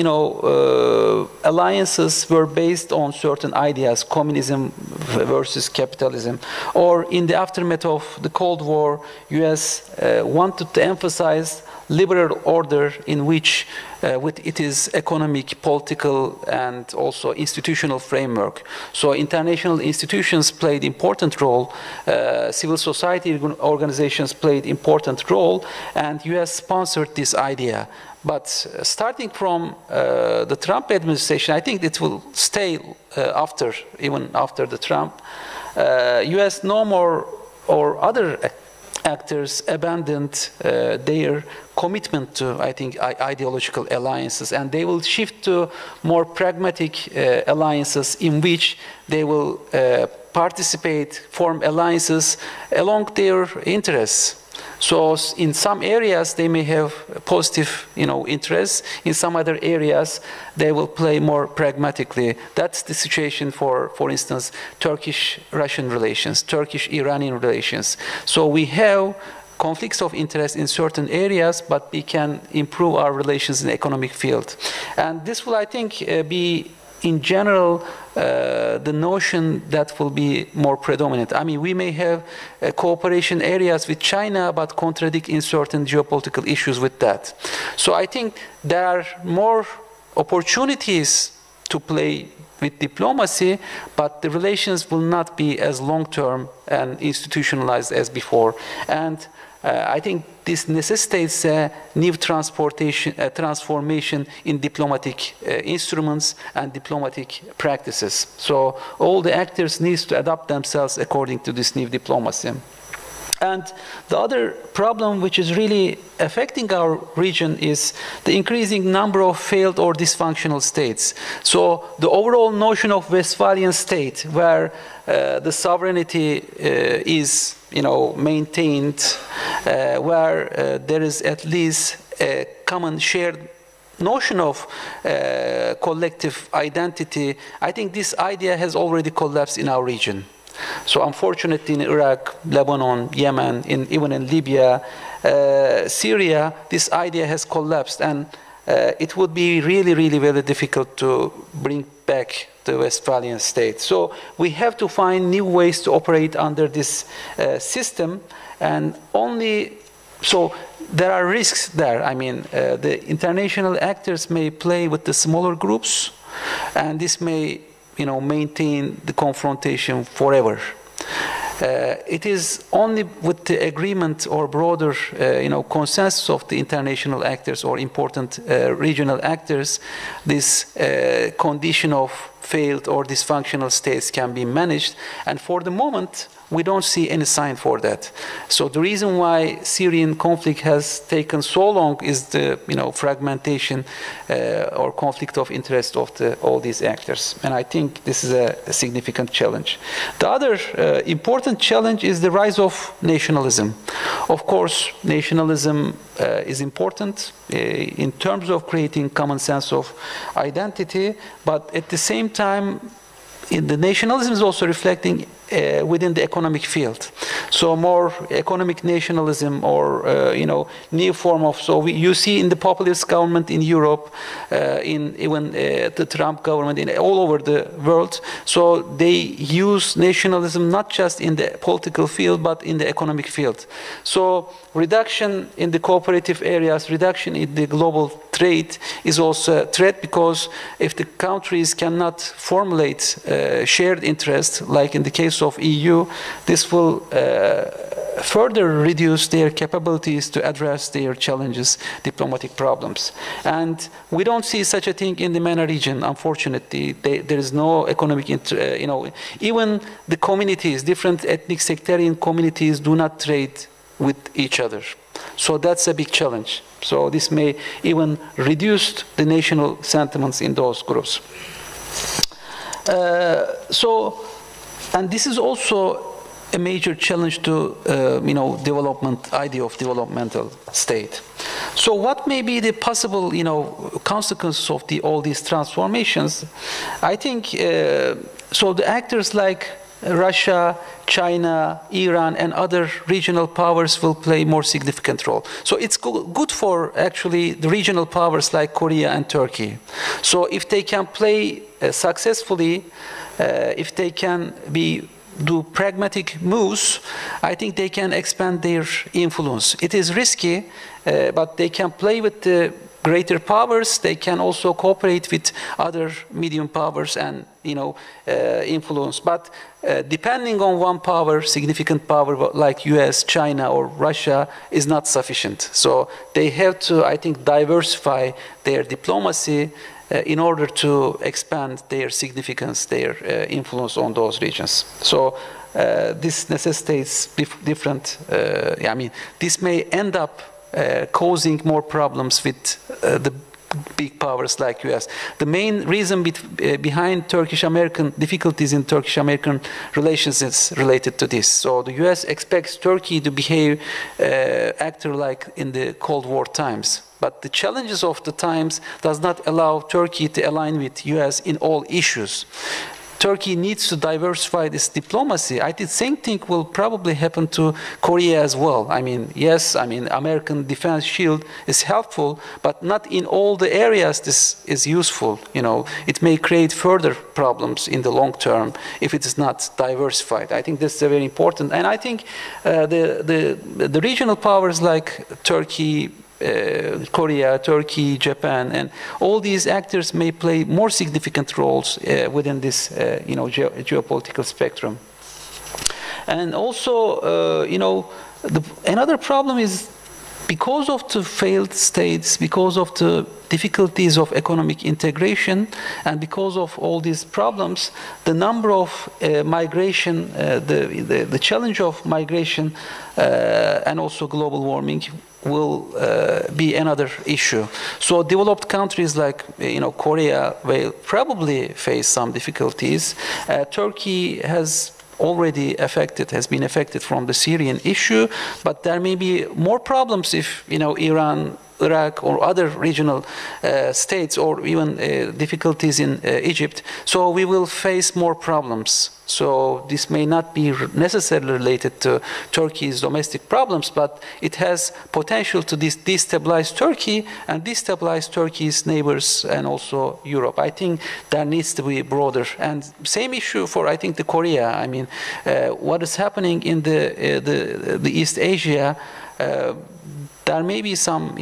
alliances were based on certain ideas, communism versus capitalism, or in the aftermath of the Cold War, US wanted to emphasize liberal order in which with its economic, political, and also institutional framework. So international institutions played important role, civil society organizations played important role, and US sponsored this idea. But starting from the Trump administration, I think it will stay even after the Trump, US no more, or other actors abandoned their commitment to, I think, ideological alliances, and they will shift to more pragmatic alliances in which they will participate, form alliances along their interests. So in some areas they may have positive, interests. In some other areas they will play more pragmatically. That's the situation for instance, Turkish-Russian relations, Turkish-Iranian relations. So we have conflicts of interest in certain areas, but we can improve our relations in the economic field. And this will, I think, be in general the notion that will be more predominant. I mean, we may have cooperation areas with China, but contradict in certain geopolitical issues with that. So I think there are more opportunities to play with diplomacy, but the relations will not be as long-term and institutionalized as before. And I think this necessitates a new transformation in diplomatic instruments and diplomatic practices. So all the actors need to adapt themselves according to this new diplomacy. And the other problem which is really affecting our region is the increasing number of failed or dysfunctional states. So the overall notion of Westphalian state, where the sovereignty is maintained, where there is at least a common shared notion of collective identity, I think this idea has already collapsed in our region. So unfortunately in Iraq, Lebanon, Yemen, even in Libya, Syria, this idea has collapsed, and it would be really, really very difficult to bring back the Westphalian state. So we have to find new ways to operate under this system, and only so there are risks there. I mean, the international actors may play with the smaller groups, and this may, maintain the confrontation forever. It is only with the agreement or broader, consensus of the international actors or important regional actors, this condition of failed or dysfunctional states can be managed. And for the moment, we don't see any sign for that. So the reason why Syrian conflict has taken so long is the fragmentation or conflict of interest of all these actors. And I think this is a significant challenge. The other important challenge is the rise of nationalism. Of course, nationalism is important in terms of creating common sense of identity, but at the same time, the nationalism is also reflecting within the economic field. So more economic nationalism or, new form of, you see in the populist government in Europe, in even the Trump government, all over the world. So they use nationalism not just in the political field, but in the economic field. So reduction in the cooperative areas, reduction in the global trade is also a threat, because if the countries cannot formulate shared interests, like in the case of EU, this will further reduce their capabilities to address their challenges, diplomatic problems. And we don't see such a thing in the MENA region, unfortunately. There is no economic, even the communities, different ethnic sectarian communities do not trade with each other. So that's a big challenge. So this may even reduce the national sentiments in those groups. And this is also a major challenge to, idea of developmental state. So what may be the possible, consequences of all these transformations? I think, so the actors like Russia, China, Iran, and other regional powers will play more significant role. So it's good for actually the regional powers like Korea and Turkey. So if they can play successfully, if they can do pragmatic moves, I think they can expand their influence. It is risky, but they can play with the greater powers. They can also cooperate with other medium powers and influence. But depending on one power, significant power like US, China, or Russia is not sufficient. So they have to, I think, diversify their diplomacy in order to expand their significance, their influence on those regions. So this necessitates different, this may end up causing more problems with the big powers like US. The main reason behind Turkish-American difficulties in Turkish-American relations is related to this. So the US expects Turkey to behave actor like in the Cold War times. But the challenges of the times does not allow Turkey to align with US in all issues. Turkey needs to diversify this diplomacy. I think the same thing will probably happen to Korea as well. Yes, American defense shield is helpful, but not in all the areas this is useful. It may create further problems in the long term if it is not diversified. I think this is very important. And I think the regional powers like Turkey, Korea, Turkey, Japan, and all these actors may play more significant roles within this, geopolitical spectrum. And also, another problem is because of the failed states, because of the difficulties of economic integration, and because of all these problems, the number of migration, the challenge of migration, and also global warming will be another issue. So developed countries like Korea will probably face some difficulties. Turkey has been affected from the Syrian issue, but there may be more problems if Iran, Iraq, or other regional states, or even difficulties in Egypt. So we will face more problems. So this may not be necessarily related to Turkey's domestic problems, but it has potential to destabilize Turkey and destabilize Turkey's neighbors and also Europe. I think there needs to be broader. And same issue for, I think, the Korea. What is happening in the East Asia, there may be some,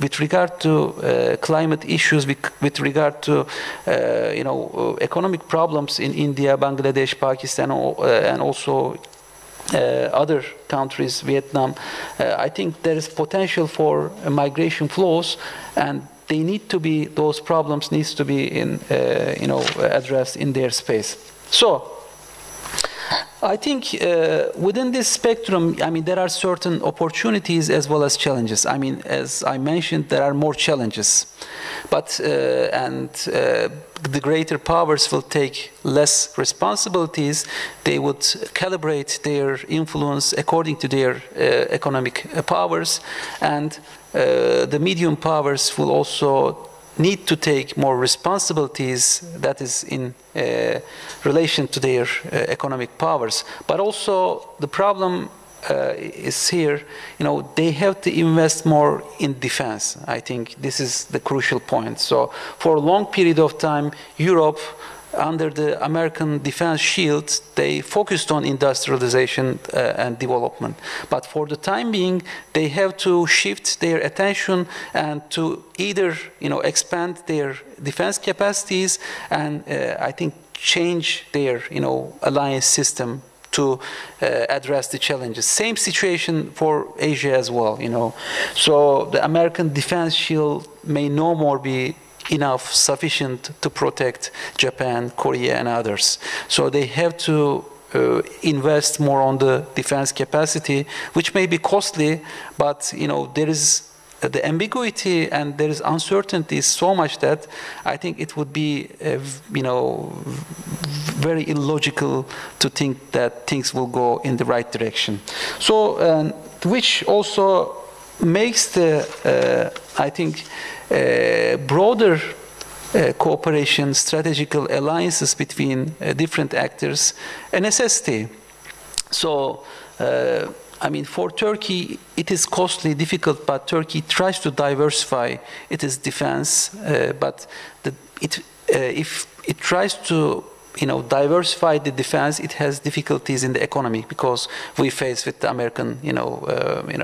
with regard to climate issues, with regard to, economic problems in India, Bangladesh, Pakistan, and also other countries, Vietnam. I think there is potential for migration flows, and those problems needs to be addressed in their space. So, I think within this spectrum, there are certain opportunities as well as challenges. As I mentioned, there are more challenges, but the greater powers will take less responsibilities. They would calibrate their influence according to their economic powers, and the medium powers will also need to take more responsibilities, that is in relation to their economic powers. But also the problem is here, they have to invest more in defense. I think this is the crucial point. So for a long period of time, Europe, under the American defense shield, they focused on industrialization and development. But for the time being, they have to shift their attention and to either, expand their defense capacities and I think change their, alliance system to address the challenges. Same situation for Asia as well, So the American defense shield may no more be sufficient to protect Japan, Korea, and others. So they have to invest more on the defense capacity, which may be costly, but there is the ambiguity and there is uncertainty so much that I think it would be very illogical to think that things will go in the right direction. So which also makes the I think broader cooperation, strategical alliances between different actors a necessity. So, for Turkey, it is costly, difficult, but Turkey tries to diversify its defense, but if it tries to diversify the defense, it has difficulties in the economy because we face with the American,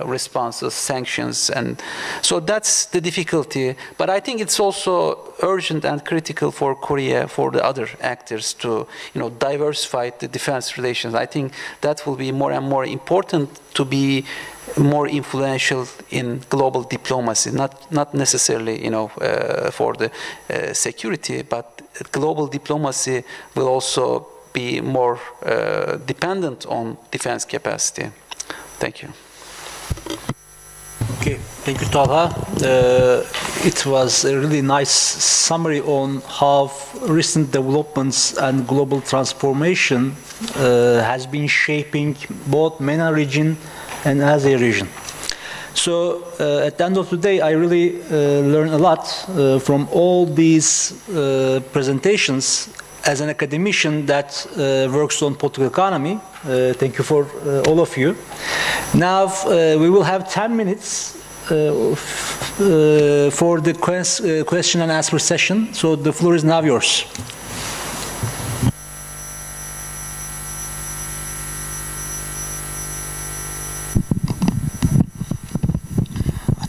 responses, sanctions, and so that's the difficulty. But I think it's also urgent and critical for Korea, for the other actors to, diversify the defense relations. I think that will be more and more important to be more influential in global diplomacy, not necessarily, for the security, but global diplomacy will also be more dependent on defense capacity. Thank you. Okay, thank you, Talha. It was a really nice summary on how recent developments and global transformation has been shaping both MENA region and Asia region. So at the end of the day, I really learned a lot from all these presentations as an academician that works on political economy. Thank you for all of you. Now we will have 10 minutes for the question and answer session. So the floor is now yours.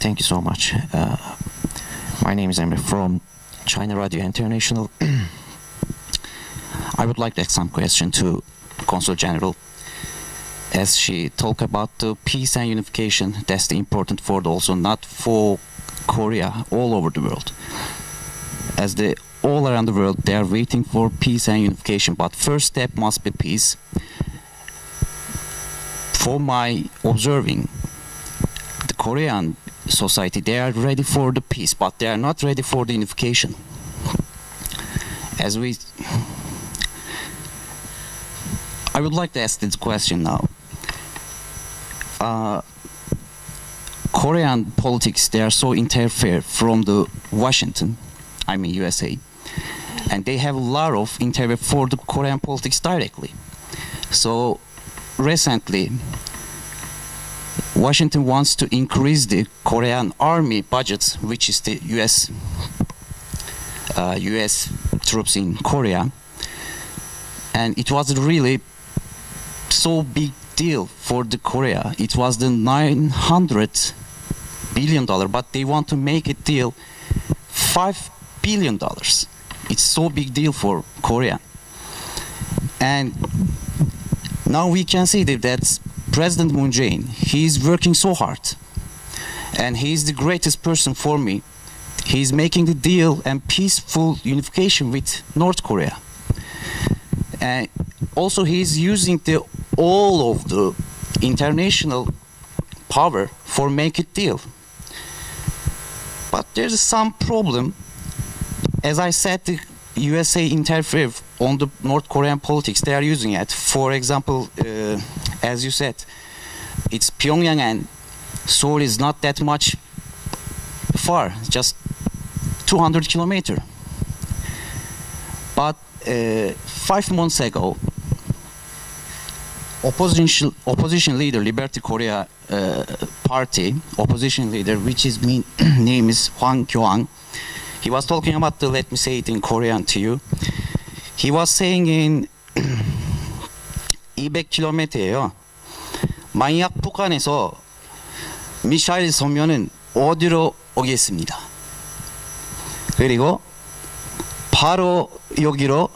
Thank you so much. My name is Emre from China Radio International. I would like to ask some question to Consul General. As she talked about the peace and unification, that's the important for also not for Korea, all over the world. As all around the world, they are waiting for peace and unification, but first step must be peace. For my observing, the Korean society, they are ready for the peace, but they are not ready for the unification. I would like to ask this question now. Korean politics, they are so interfere from the Washington, USA, and they have a lot of interfere for the Korean politics directly. So recently, Washington wants to increase the Korean army budgets, which is the US troops in Korea, and it was really so big deal for the Korea. It was the $900 billion, but they want to make a deal $5 billion. It's so big deal for Korea. And now we can see that President Moon Jae-in, he is working so hard. And he is the greatest person for me. He is making the deal and peaceful unification with North Korea. And also he is using all of the international power for make a deal. But there's some problem. As I said, the USA interfere on the North Korean politics. They are using it. For example, as you said, it's Pyongyang and Seoul is not that much far, just 200 kilometers. But 5 months ago, opposition leader, Liberty Korea party, opposition leader, which his name is Hwang, he was talking about let me say it in Korean to you. He was saying in 200km예요. 만약 북한에서 미사일 쏘면은 어디로 오겠습니다. 그리고 바로 여기로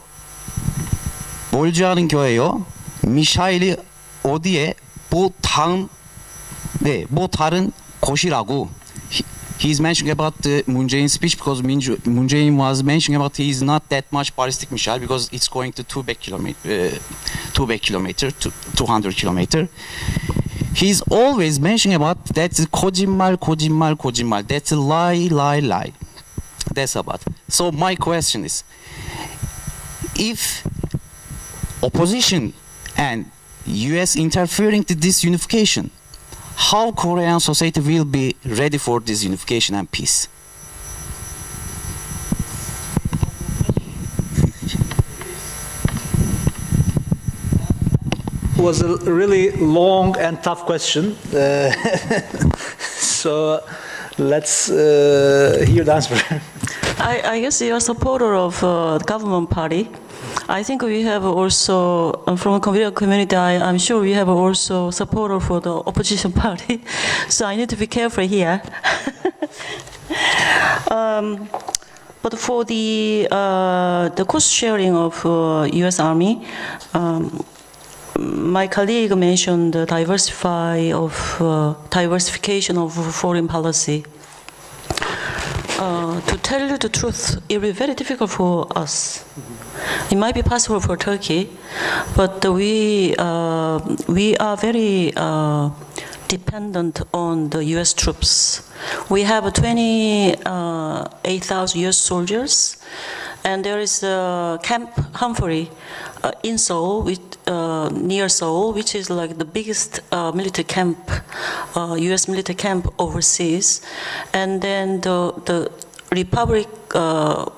몰지 않은 교회요. 미사일이 어디에 뭐 다른 곳이라고. He's mentioning about the Moon Jae-in speech because Moon Jae-in was mentioning about he's not that much ballistic missile because it's going to 200 kilometers. He's always mentioning about that's 거짓말. That's a lie. That's about. So my question is, if opposition and US interfering to this unification, how Korean society will be ready for this unification and peace? It was a really long and tough question. So let's hear the answer. I guess you're a supporter of the government party. I think we have also, from a community, I'm sure we have also supporter for the opposition party. So I need to be careful here. But for the cost sharing of U.S. Army, my colleague mentioned the diversification of foreign policy. To tell you the truth, it will be very difficult for us. It might be possible for Turkey, but we are very dependent on the U.S. troops. We have 28,000 U.S. soldiers, and there is a Camp Humphrey in Seoul, near Seoul, which is like the biggest military camp, U.S. military camp overseas. And then the Republic,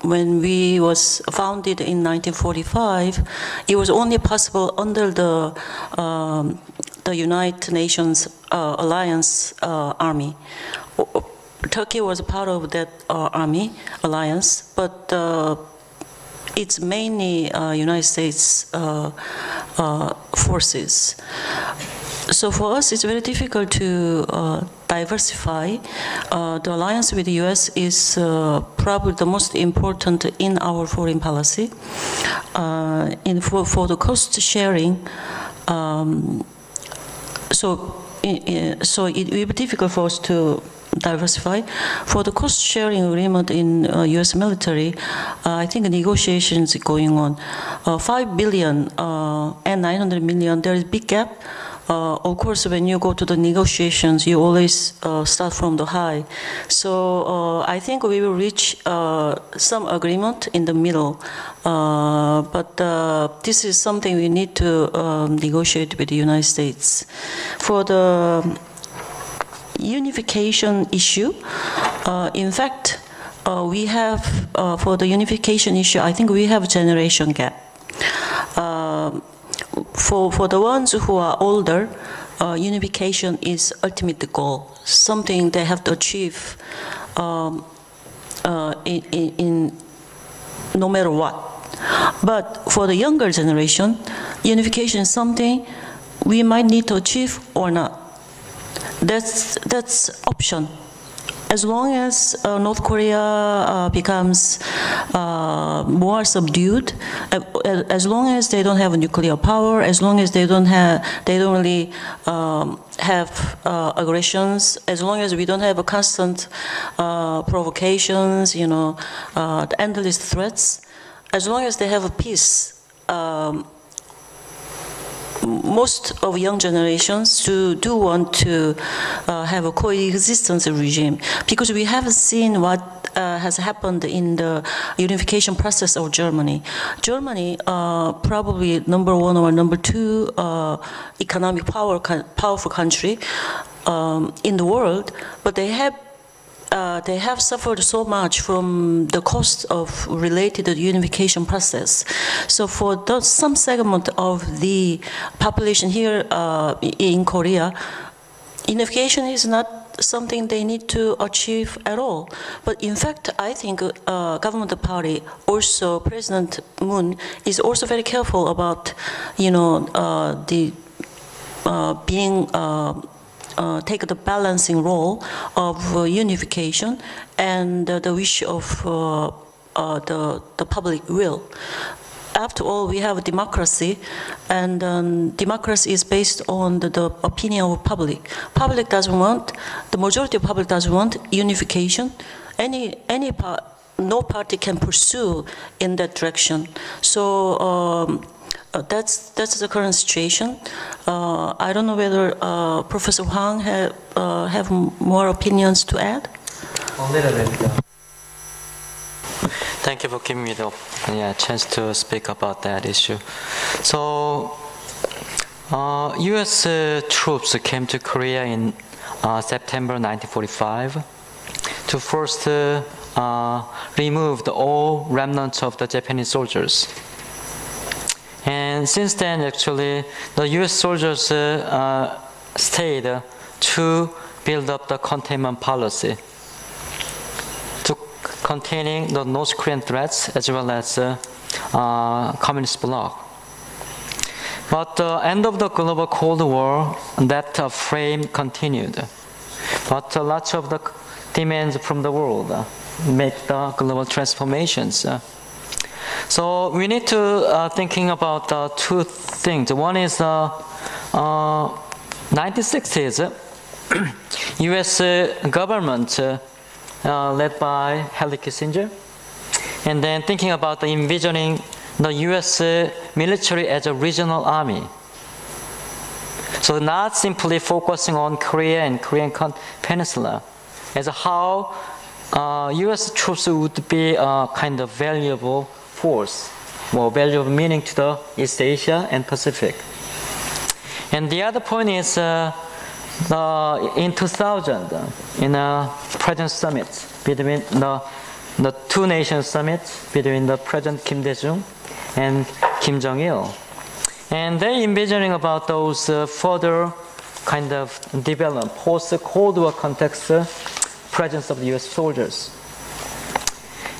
when we was founded in 1945, it was only possible under the United Nations Alliance Army. Turkey was part of that army alliance, but it's mainly United States forces. So for us, it's very difficult to diversify. The alliance with the U.S. is probably the most important in our foreign policy. For the cost sharing, so it will be difficult for us to diversify. For the cost sharing agreement in U.S. military, I think negotiations are going on. 5 billion and 900 million, there is a big gap. Of course, when you go to the negotiations, you always start from the high. So I think we will reach some agreement in the middle. But this is something we need to negotiate with the United States. For the unification issue, in fact, we have, for the unification issue, I think we have a generation gap. For the ones who are older, unification is ultimate goal, something they have to achieve in no matter what. But for the younger generation, unification is something we might need to achieve or not. That's option. as long as North Korea becomes more subdued, as long as they don't have a nuclear power, as long as they don't really have aggressions, as long as we don't have a constant provocations, the endless threats, as long as they have a peace. Most of young generations do want to have a coexistence regime, because we haven't seen what has happened in the unification process of Germany. Germany, probably number one or number two economic powerful country in the world, but they have suffered so much from the cost of related unification process. So for some segment of the population here in Korea, unification is not something they need to achieve at all. But in fact, I think government party, also President Moon, is also very careful about, take the balancing role of unification and the wish of the public will. After all, we have a democracy, and democracy is based on the opinion of public. Public doesn't want, the majority of public doesn't want unification. No party can pursue in that direction. So that's the current situation. I don't know whether Professor Hwang have more opinions to add. A little bit. Thank you for giving me the chance to speak about that issue. So, U.S. troops came to Korea in September 1945 to first remove all remnants of the Japanese soldiers. And since then, actually, the U.S. soldiers stayed to build up the containment policy, to containing the North Korean threats as well as communist bloc. But the end of the global Cold War, that frame continued. But lots of the demands from the world make the global transformations. So we need to thinking about two things. One is 1960s, U.S. government led by Henry Kissinger, and then thinking about envisioning the U.S. military as a regional army. So not simply focusing on Korea and Korean peninsula, as how U.S. troops would be a kind of valuable force, more valuable meaning to the East Asia and Pacific. And the other point is in 2000, in a President Summit between the two nations summit between the President Kim Dae-jung and Kim Jong-il. And they're envisioning about those further kind of development, post-Cold War context, presence of the U.S. soldiers.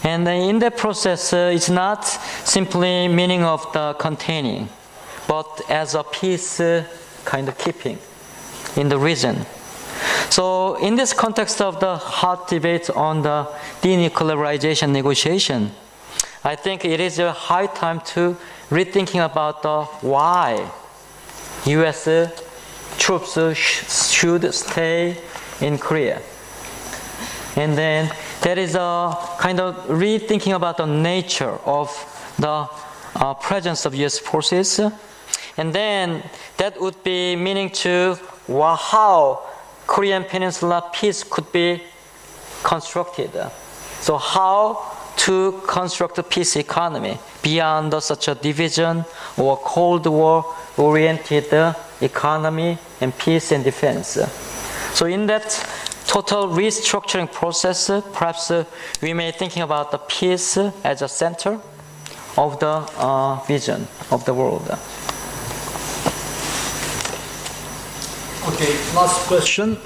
And in that process, it's not simply meaning of the containing, but as a peace kind of keeping in the region. So in this context of the hot debate on the denuclearization negotiation, I think it is a high time to rethinking about the why U.S. troops should stay in Korea. And then there is a kind of rethinking about the nature of the presence of U.S. forces. And then that would be meaning to how Korean Peninsula peace could be constructed. So how to construct a peace economy beyond such a division or Cold War oriented economy and peace and defense. So in that total restructuring process, perhaps we may thinking about the peace as a center of the vision of the world. Okay, last question.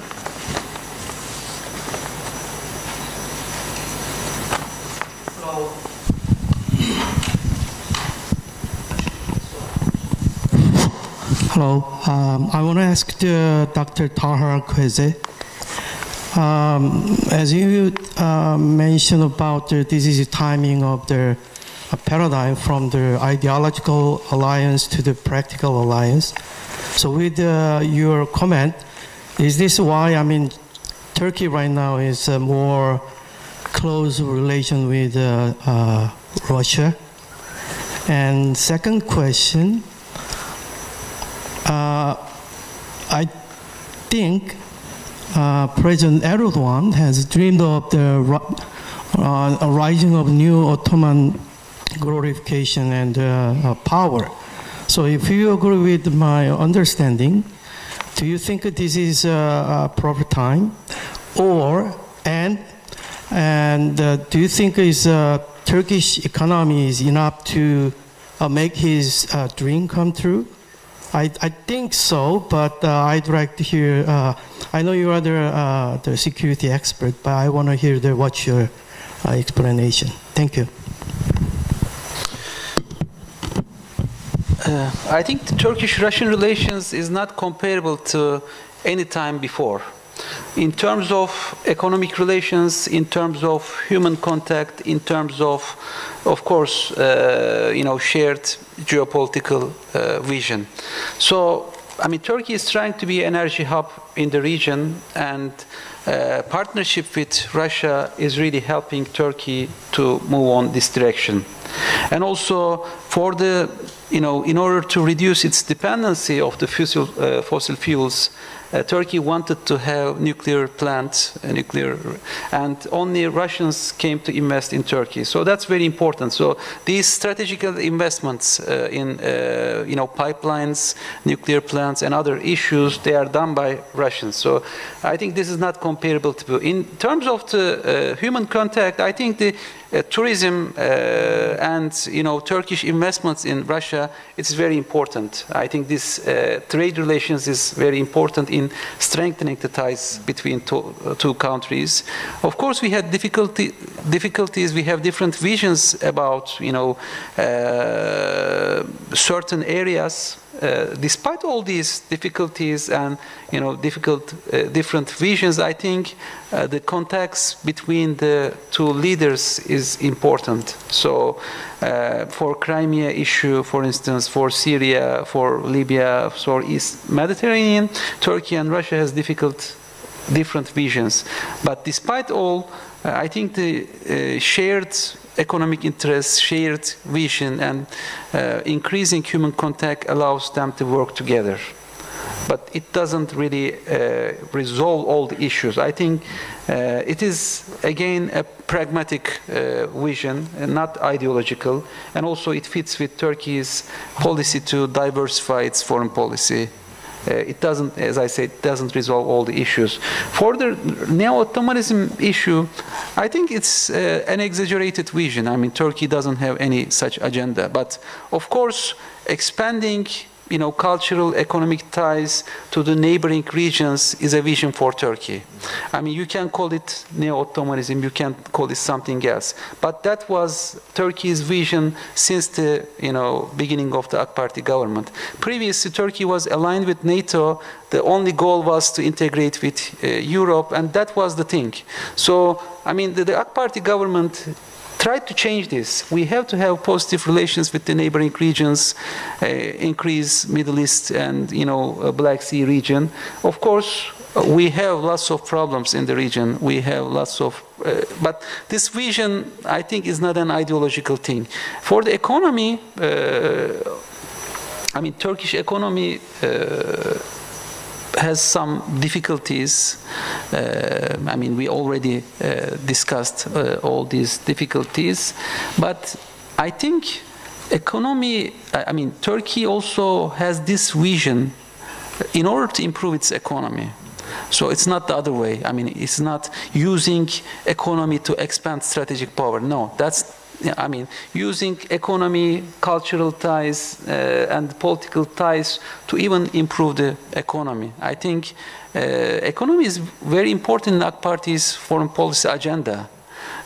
Hello, I want to ask Dr. Taha Kweze. As you mentioned about this is the timing of the paradigm from the ideological alliance to the practical alliance. So with your comment, is this why, I mean, Turkey right now is a more close relation with Russia? And second question, I think President Erdogan has dreamed of the rising of new Ottoman glorification and power. So if you agree with my understanding, do you think this is a proper time? And do you think Turkish economy is enough to make his dream come true? I think so, but I'd like to hear, I know you are the security expert, but I want to hear what's your explanation. Thank you. I think the Turkish-Russian relations is not comparable to any time before. In terms of economic relations, in terms of human contact, in terms of course, shared geopolitical vision. So, I mean, Turkey is trying to be an energy hub in the region, and partnership with Russia is really helping Turkey to move on this direction. And also, for the, in order to reduce its dependency of the fossil fuels, Turkey wanted to have nuclear plants, and only Russians came to invest in Turkey. So that's very important. So these strategical investments in pipelines, nuclear plants, and other issues, they are done by Russians. So I think this is not comparable to. In terms of the human contact, I think the tourism and Turkish investments in Russia, it's very important. I think this trade relations is very important in strengthening the ties between two countries. Of course, we had difficulties. We have different visions about certain areas. Despite all these difficulties and different visions, I think the context between the two leaders is important. So, for Crimea issue, for instance, for Syria, for Libya, for East Mediterranean, Turkey and Russia has different visions. But despite all, I think the shared economic interests, shared vision, and increasing human contact allows them to work together. But it doesn't really resolve all the issues. I think it is, again, a pragmatic vision and not ideological. And also it fits with Turkey's policy to diversify its foreign policy. It doesn't, as I said, it doesn't resolve all the issues. For the neo-Ottomanism issue, I think it's an exaggerated vision. I mean, Turkey doesn't have any such agenda. But of course, expanding cultural, economic ties to the neighboring regions is a vision for Turkey. I mean, you can call it neo-Ottomanism, you can call it something else. But that was Turkey's vision since the beginning of the AK Party government. Previously, Turkey was aligned with NATO. The only goal was to integrate with Europe, and that was the thing. So, I mean, the AK Party government tried to change this. We have to have positive relations with the neighboring regions, increase Middle East and Black Sea region. Of course, we have lots of problems in the region. We have lots of, but this vision, I think, is not an ideological thing. For the economy, I mean, Turkish economy has some difficulties. I mean, we already discussed all these difficulties, but I think economy, I mean, Turkey also has this vision in order to improve its economy. So it's not the other way. I mean, it's not using economy to expand strategic power. No, that's, I mean, using economy, cultural ties, and political ties to even improve the economy. I think economy is very important in AK Party's foreign policy agenda.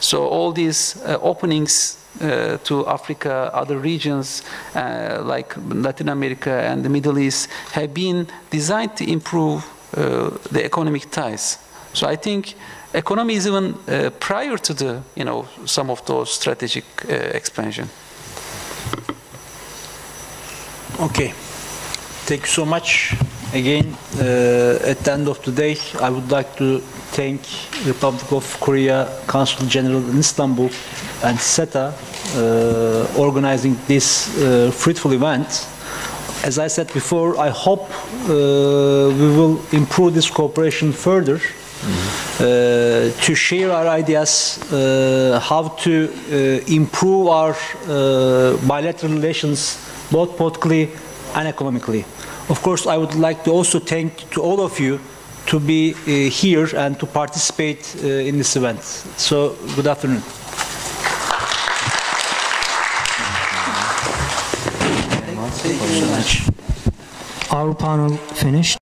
So all these openings to Africa, other regions like Latin America and the Middle East have been designed to improve the economic ties. So I think economy is even prior to the, some of those strategic expansion. Okay, thank you so much. Again, at the end of the day, I would like to thank Republic of Korea Consul General in Istanbul and SETA organizing this fruitful event. As I said before, I hope we will improve this cooperation further to share our ideas, how to improve our bilateral relations both politically and economically. Of course, I would like to also thank to all of you to be here and to participate in this event. So, good afternoon. Thank you so much. Our panel finished.